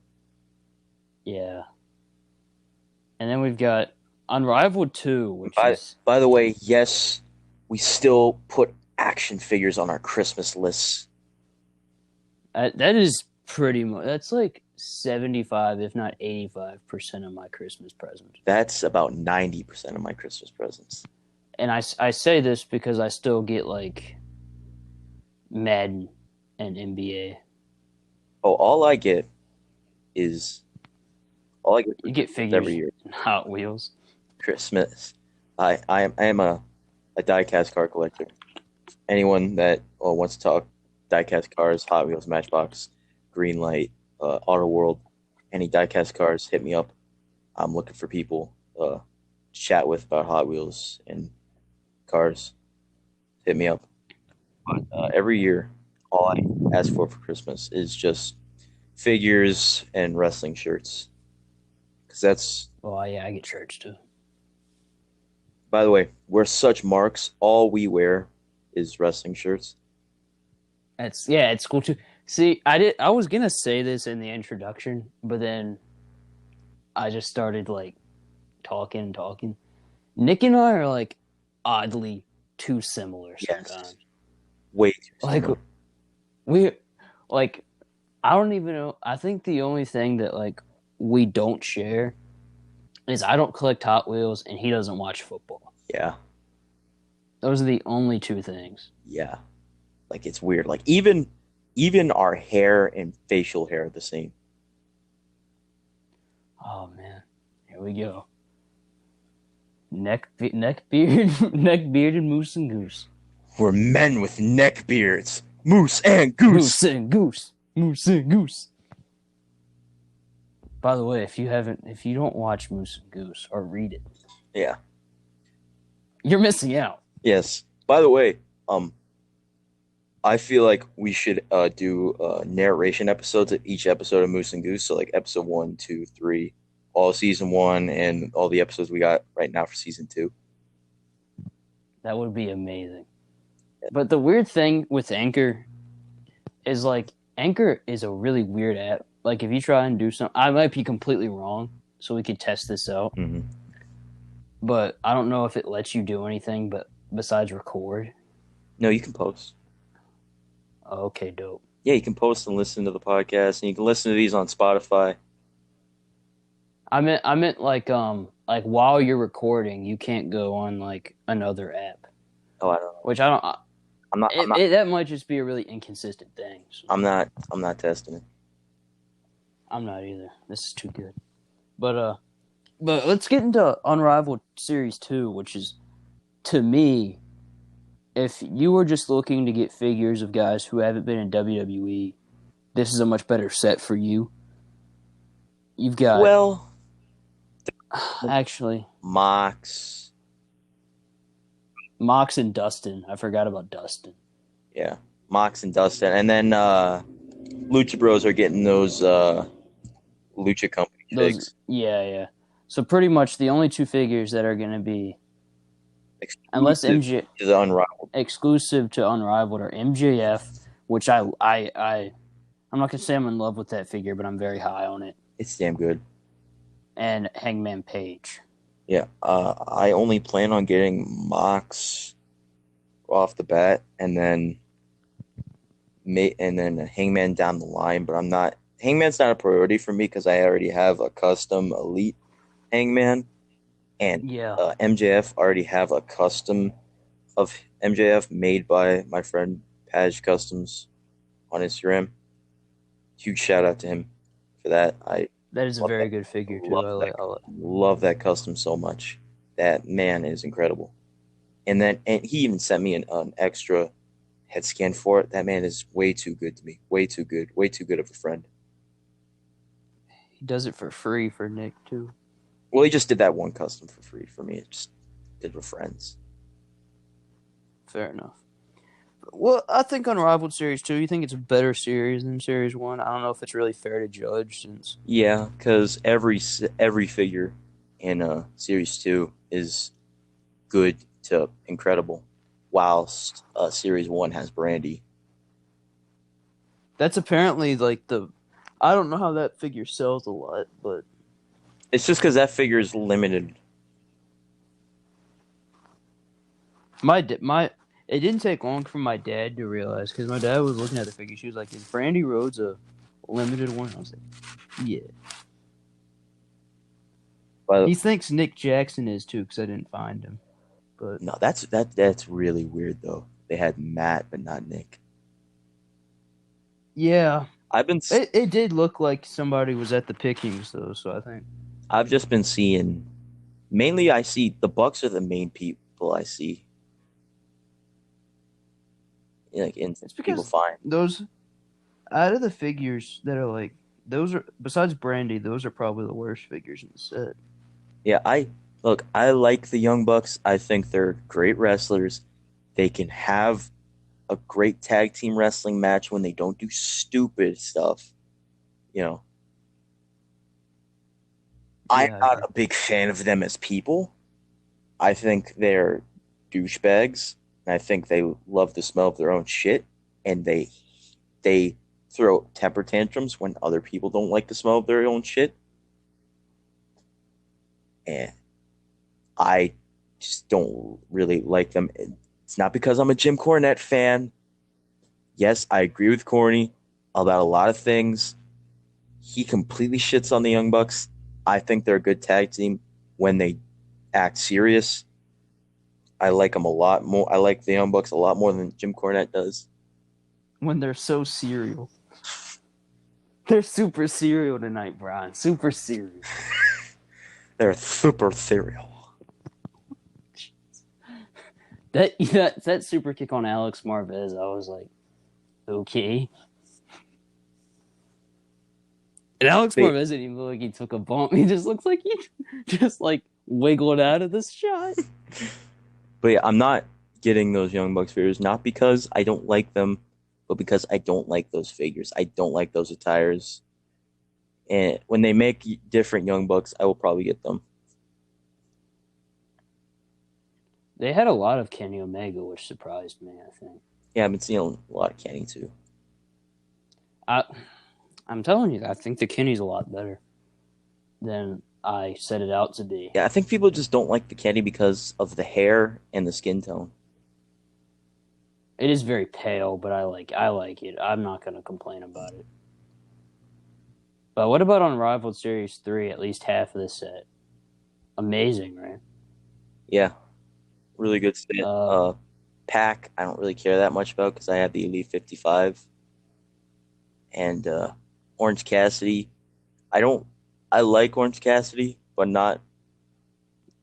Yeah. And then we've got Unrivaled 2, which By the way, yes, we still put action figures on our Christmas lists. That is pretty much... That's like 75, if not 85% of my Christmas presents. That's about 90% of my Christmas presents. And I say this because I still get, like, Madden and NBA. Oh, all I get... You get figures every year. and Hot Wheels. Christmas. I am a die-cast car collector. Anyone that wants to talk die-cast cars, Hot Wheels, Matchbox, Greenlight, Auto World, any die-cast cars, hit me up. I'm looking for people to chat with about Hot Wheels and cars. Hit me up. But every year, all I ask for Christmas is just figures and wrestling shirts. Because that's... Oh, yeah, I get shirts too. By the way, we're such marks. All we wear is wrestling shirts. It's cool too. See, I was gonna say this in the introduction, but then I just started like talking. Nick and I are like oddly too similar sometimes. Yes. Way too similar. I don't even know. I think the only thing that like we don't share is I don't collect Hot Wheels and he doesn't watch football. Yeah. Those are the only two things. Yeah. Like, it's weird. Like, even Even our hair and facial hair are the same. Oh man, here we go. Neck beard, neck beard, and moose and goose. We're men with neck beards. Moose and goose. Moose and goose. Moose and goose. By the way, if you don't watch Moose and Goose or read it, Yeah. you're missing out. Yes. By the way, I feel like we should do narration episodes of each episode of Moose and Goose. So like episode 1, 2, 3, all season 1, and all the episodes we got right now for season 2. That would be amazing. But the weird thing with Anchor is like Anchor is a really weird app. Like if you try and do something, I might be completely wrong, so we could test this out. Mm-hmm. But I don't know if it lets you do anything but besides record. No, you can post. Oh, okay, dope. Yeah, you can post and listen to the podcast, and you can listen to these on Spotify. I meant like while you're recording, you can't go on like another app. Oh, I don't know. Which I don't. I'm not. That might just be a really inconsistent thing. So. I'm not testing it. I'm not either. This is too good. But let's get into Unrivaled Series 2, which is, to me, if you were just looking to get figures of guys who haven't been in WWE, this is a much better set for you. You've got... Well... Actually... Mox and Dustin. I forgot about Dustin. Yeah. Mox and Dustin. And then Lucha Bros are getting those Lucha Company figs. Yeah. So pretty much the only two figures that are going to be unless MJ is Unrivaled. Exclusive to Unrivaled are MJF, which I'm not gonna say I'm in love with that figure, but I'm very high on it. It's damn good. And Hangman Page. Yeah, I only plan on getting Mox off the bat, and then Hangman down the line. But I'm not. Hangman's not a priority for me because I already have a custom Elite Hangman. And MJF already have a custom of MJF made by my friend Paj Customs on Instagram. Huge shout out to him for that. That is a very good figure too. I love that custom so much. That man is incredible. And he even sent me an extra head scan for it. That man is way too good to me. Way too good. Way too good of a friend. He does it for free for Nick too. Well, he just did that one custom for free for me. It just did with friends. Fair enough. Well, I think Unrivaled Series 2, you think it's a better series than Series 1? I don't know if it's really fair to judge since... Yeah, because every figure in Series 2 is good to incredible, whilst Series 1 has Brandy. That's apparently like the... I don't know how that figure sells a lot, but... It's just because that figure is limited. It didn't take long for my dad to realize, because my dad was looking at the figure. She was like, "Is Brandy Rhodes a limited one?" I was like, "Yeah." He thinks Nick Jackson is too, because I didn't find him. But no, that's really weird though. They had Matt, but not Nick. Yeah, It did look like somebody was at the pickings though, so I think. I've just been seeing, mainly I see the Bucks are the main people I see. Like it's because people find those out of the figures that are like those are besides Brandy, those are probably the worst figures in the set. Yeah, I like the Young Bucks. I think they're great wrestlers. They can have a great tag team wrestling match when they don't do stupid stuff. You know. I'm not a big fan of them as people. I think they're douchebags. And I think they love the smell of their own shit. And they throw temper tantrums when other people don't like the smell of their own shit. And I just don't really like them. It's not because I'm a Jim Cornette fan. Yes, I agree with Corny about a lot of things. He completely shits on the Young Bucks. I think they're a good tag team when they act serious. I like them a lot more. I like the Young Bucks a lot more than Jim Cornette does. when they're so serial. They're super serial tonight, Brian. Super serial. They're super cereal. That super kick on Alex Marvez, I was like, okay. And Alex Marvez didn't even look like he took a bump. He just looks like he just like wiggled out of this shot. But yeah, I'm not getting those Young Bucks figures, not because I don't like them, but because I don't like those figures. I don't like those attires. And when they make different Young Bucks, I will probably get them. They had a lot of Kenny Omega, which surprised me, I think. Yeah, I've been seeing a lot of Kenny too. I'm telling you, I think the Kenny's a lot better than I set it out to be. Yeah, I think people just don't like the Kenny because of the hair and the skin tone. It is very pale, but I like it. I'm not going to complain about it. But what about Unrivaled Series 3, at least half of the set? Amazing, right? Yeah, really good set. Pack, I don't really care that much about because I have the Elite 55. And Orange Cassidy, I like Orange Cassidy, but I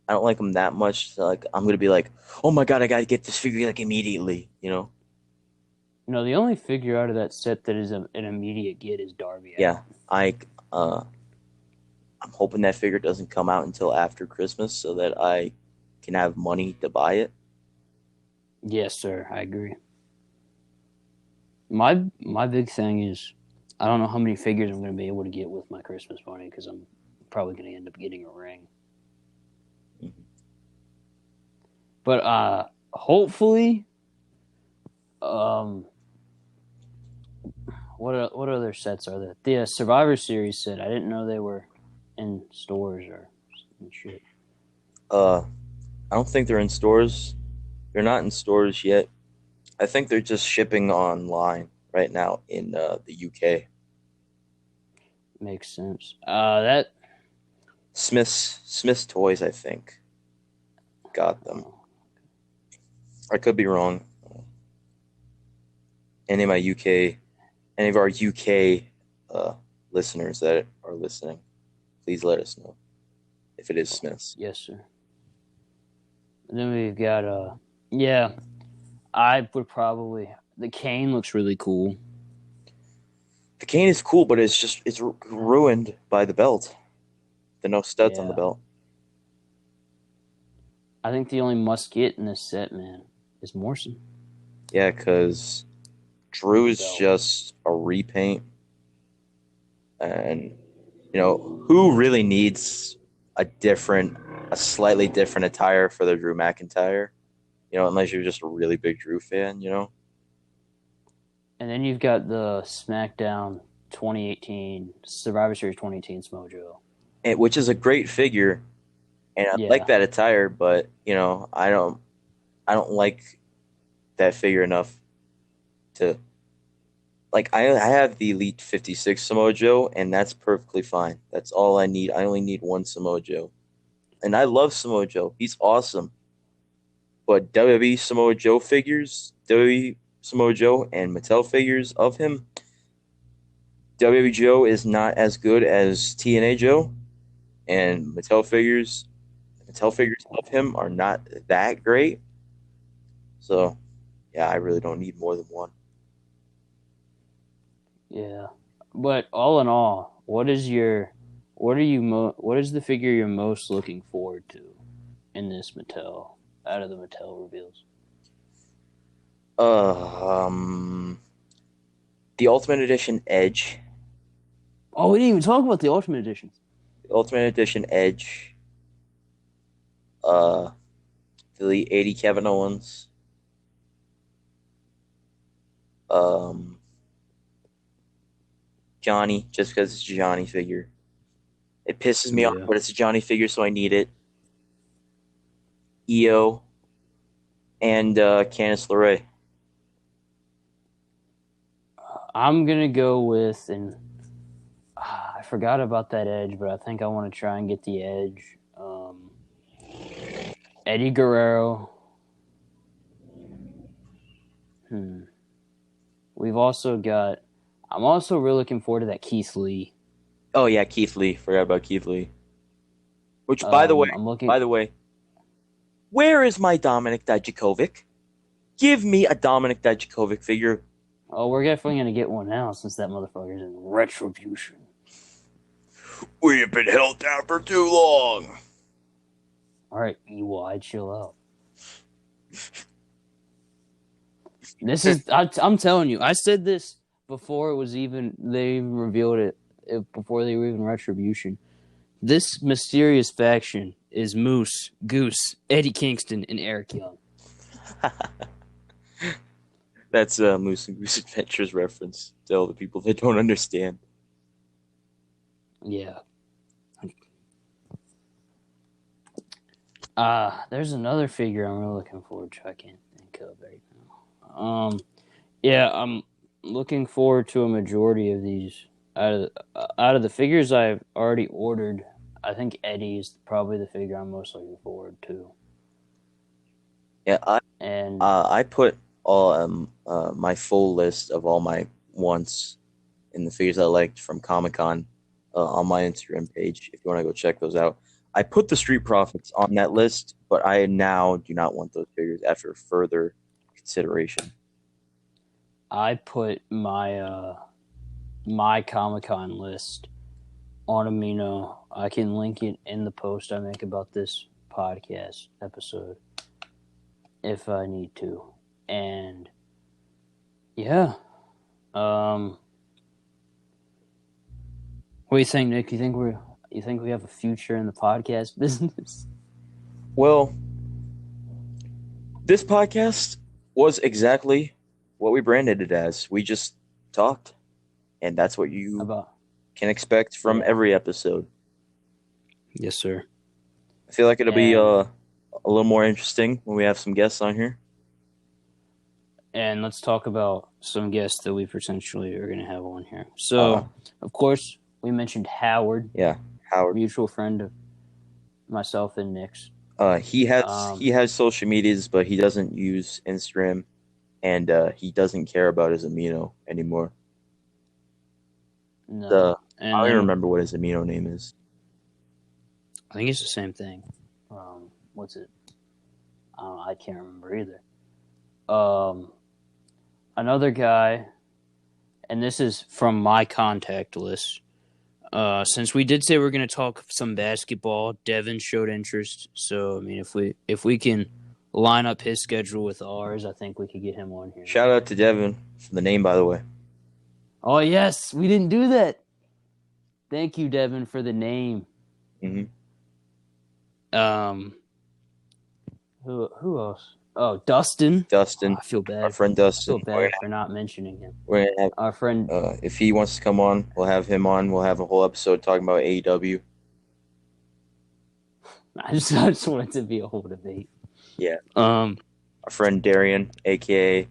don't like him that much. So, like, I'm gonna be like, oh my god, I gotta get this figure like immediately, you know? No, the only figure out of that set that is an immediate get is Darby. Yeah, I'm hoping that figure doesn't come out until after Christmas so that I can have money to buy it. Yes, sir, I agree. My big thing is I don't know how many figures I'm going to be able to get with my Christmas money because I'm probably going to end up getting a ring. Mm-hmm. But hopefully, what other sets are there? The Survivor Series set. I didn't know they were in stores or shit. I don't think they're in stores. They're not in stores yet. I think they're just shipping online right now in the UK. Makes sense. That Smith's Toys, I think, got them. I could be wrong. Any of our UK listeners that are listening, please let us know if it is Smith's. Yes, sir. And then we've got yeah, I would probably the Kane looks really cool. The Kane is cool, but it's ruined by the belt. The no studs on the belt. I think the only must get in this set, man, is Morrison. Yeah, because Drew is just a repaint. And, who really needs a slightly different attire for the Drew McIntyre? Unless you're just a really big Drew fan, And then you've got the SmackDown 2018, Survivor Series 2018 Smojo. Which is a great figure. And I like that attire, but, I don't like that figure enough to... Like, I have the Elite 56 Samoa Joe, and that's perfectly fine. That's all I need. I only need one Samoa Joe. And I love Samoa Joe. He's awesome. But WWE Samoa Joe figures, WWE Samoa Joe and Mattel figures of him, WWE Joe is not as good as TNA Joe. And Mattel figures of him are not that great. So, yeah, I really don't need more than one. Yeah, but all in all, what is the figure you're most looking forward to in this Mattel out of the Mattel reveals? The Ultimate Edition Edge. Oh, we didn't even talk about the Ultimate Edition. The Ultimate Edition Edge. The Elite 80 Kevin Owens. Johnny, just because it's a Johnny figure. It pisses me off, but it's a Johnny figure, so I need it. EO and Candice LeRae. I'm gonna go with, and I forgot about that Edge, but I think I want to try and get the Edge. Eddie Guerrero. we've also got. I'm also really looking forward to that Keith Lee. Oh yeah, Keith Lee. Forgot about Keith Lee. Which, by the I'm way, looking. where is my Dominik Dijakovic? Give me a Dominik Dijakovic figure. Oh, we're definitely gonna get one now since that motherfucker's in Retribution. We have been held down for too long. All right, EY, chill out. This is. I'm telling you. I said this before it was even. They even revealed it before they were even Retribution. This mysterious faction is Moose, Goose, Eddie Kingston, and Eric Young. That's Moose and Goose Adventures reference to all the people that don't understand. Yeah. There's another figure I'm really looking forward to. I can't think of right now. Yeah, I'm looking forward to a majority of these. Out of the figures I've already ordered, I think Eddie is probably the figure I'm most looking forward to. Yeah, And I put all my full list of all my wants and the figures I liked from Comic-Con on my Instagram page. If you want to go check those out, I put the Street Profits on that list, but I now do not want those figures after further consideration. I put my my Comic-Con list on Amino. I can link it in the post I make about this podcast episode if I need to. And yeah. What do you think, Nick? You think we have a future in the podcast business? Well, this podcast was exactly what we branded it as. We just talked, and that's what you can expect from every episode. Yes, sir. I feel like it'll be a little more interesting when we have some guests on here. And let's talk about some guests that we potentially are going to have on here. So, of course, we mentioned Howard. Yeah, Howard, mutual friend of myself and Nick's. He has social medias, but he doesn't use Instagram, and he doesn't care about his Amino anymore. No, I don't even remember what his Amino name is. I think it's the same thing. What's it? I can't remember either. Another guy, and this is from my contact list. Since we did say we're going to talk some basketball, Devin showed interest. So I mean, if we can line up his schedule with ours, I think we could get him on here. Shout out to Devin for the name, by the way. Oh yes, we didn't do that. Thank you, Devin, for the name. Mm-hmm. Who else? Oh, Dustin. Dustin. I feel bad. Our friend Dustin. I feel bad for not mentioning him. We're gonna have our friend. If he wants to come on, we'll have him on. We'll have a whole episode talking about AEW. I just want it to be a whole debate. Yeah. Our friend Darian, aka,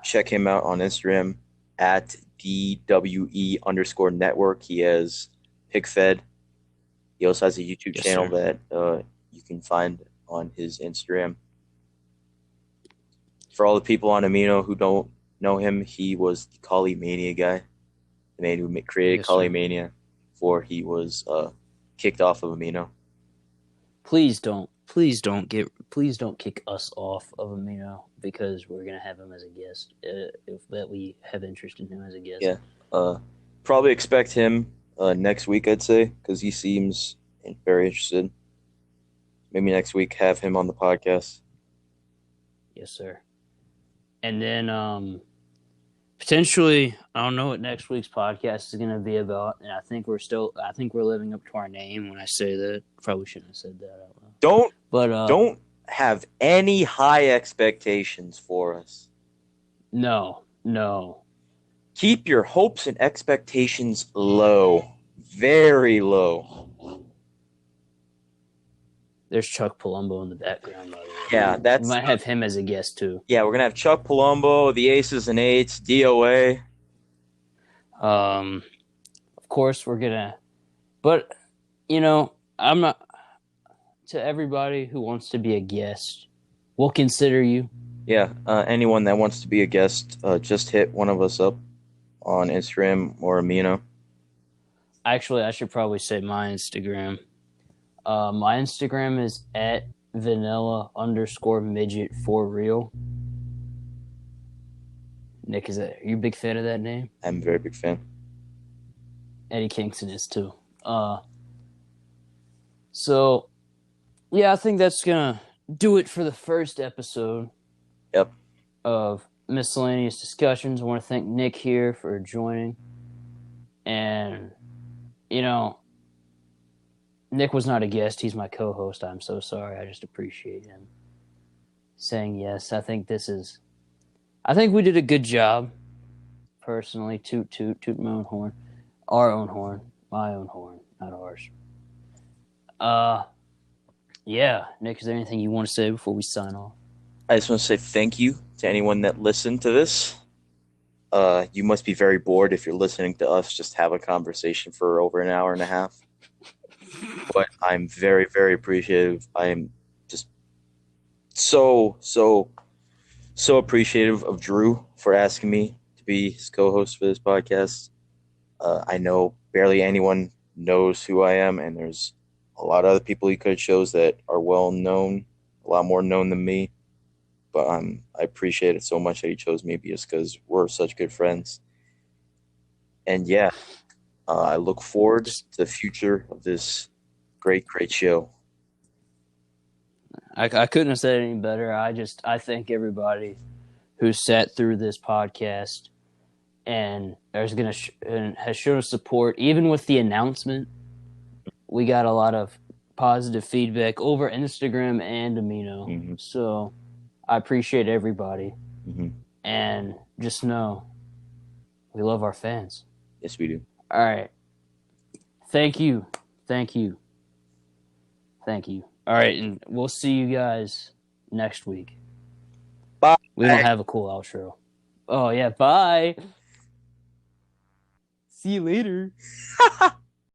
check him out on Instagram at DWE_network. He has PickFed. He also has a YouTube channel that you can find on his Instagram. For all the people on Amino who don't know him, he was the Kali Mania guy, the man who created Kali Mania before he was kicked off of Amino. Please don't kick us off of Amino because we're gonna have him as a guest. If that we have interest in him as a guest. Yeah. Probably expect him next week, I'd say, because he seems very interested. Maybe next week have him on the podcast. Yes, sir. And then potentially, I don't know what next week's podcast is going to be about, and I think we're living up to our name when I say that. Probably shouldn't have said that out loud. Don't have any high expectations for us. No. Keep your hopes and expectations low, very low. There's Chuck Palumbo in the background, by the way. Yeah, we might have him as a guest too. Yeah, we're gonna have Chuck Palumbo, the Aces and Eights, DOA. Of course we're gonna, but I'm not. To everybody who wants to be a guest, We'll consider you. Yeah, anyone that wants to be a guest, just hit one of us up on Instagram or Amino. Actually, I should probably say my Instagram. My Instagram is at vanilla_midget for real. Nick, are you a big fan of that name? I'm a very big fan. Eddie Kingston is too. So, yeah, I think that's gonna do it for the first episode. Yep. Of Miscellaneous Discussions. I want to thank Nick here for joining. And, Nick was not a guest. He's my co-host. I'm so sorry. I just appreciate him saying yes. I think we did a good job. Personally, toot my own horn. Our own horn. My own horn, not ours. Yeah. Nick, is there anything you want to say before we sign off? I just want to say thank you to anyone that listened to this. You must be very bored if you're listening to us just have a conversation for over an hour and a half. But I'm very, very appreciative. I am just so appreciative of Drew for asking me to be his co-host for this podcast. I know barely anyone knows who I am, and there's a lot of other people he could have chose that are well known, a lot more known than me. But I appreciate it so much that he chose me just because we're such good friends. And yeah, I look forward to the future of this great show. I couldn't have said it any better. I thank everybody who sat through this podcast and and has shown us support. Even with the announcement, we got a lot of positive feedback over Instagram and Amino. Mm-hmm. So I appreciate everybody. Mm-hmm. And just know we love our fans. Yes, we do. All right. Thank you. All right, and we'll see you guys next week. Bye. We don't have a cool outro. Oh, yeah, bye. See you later.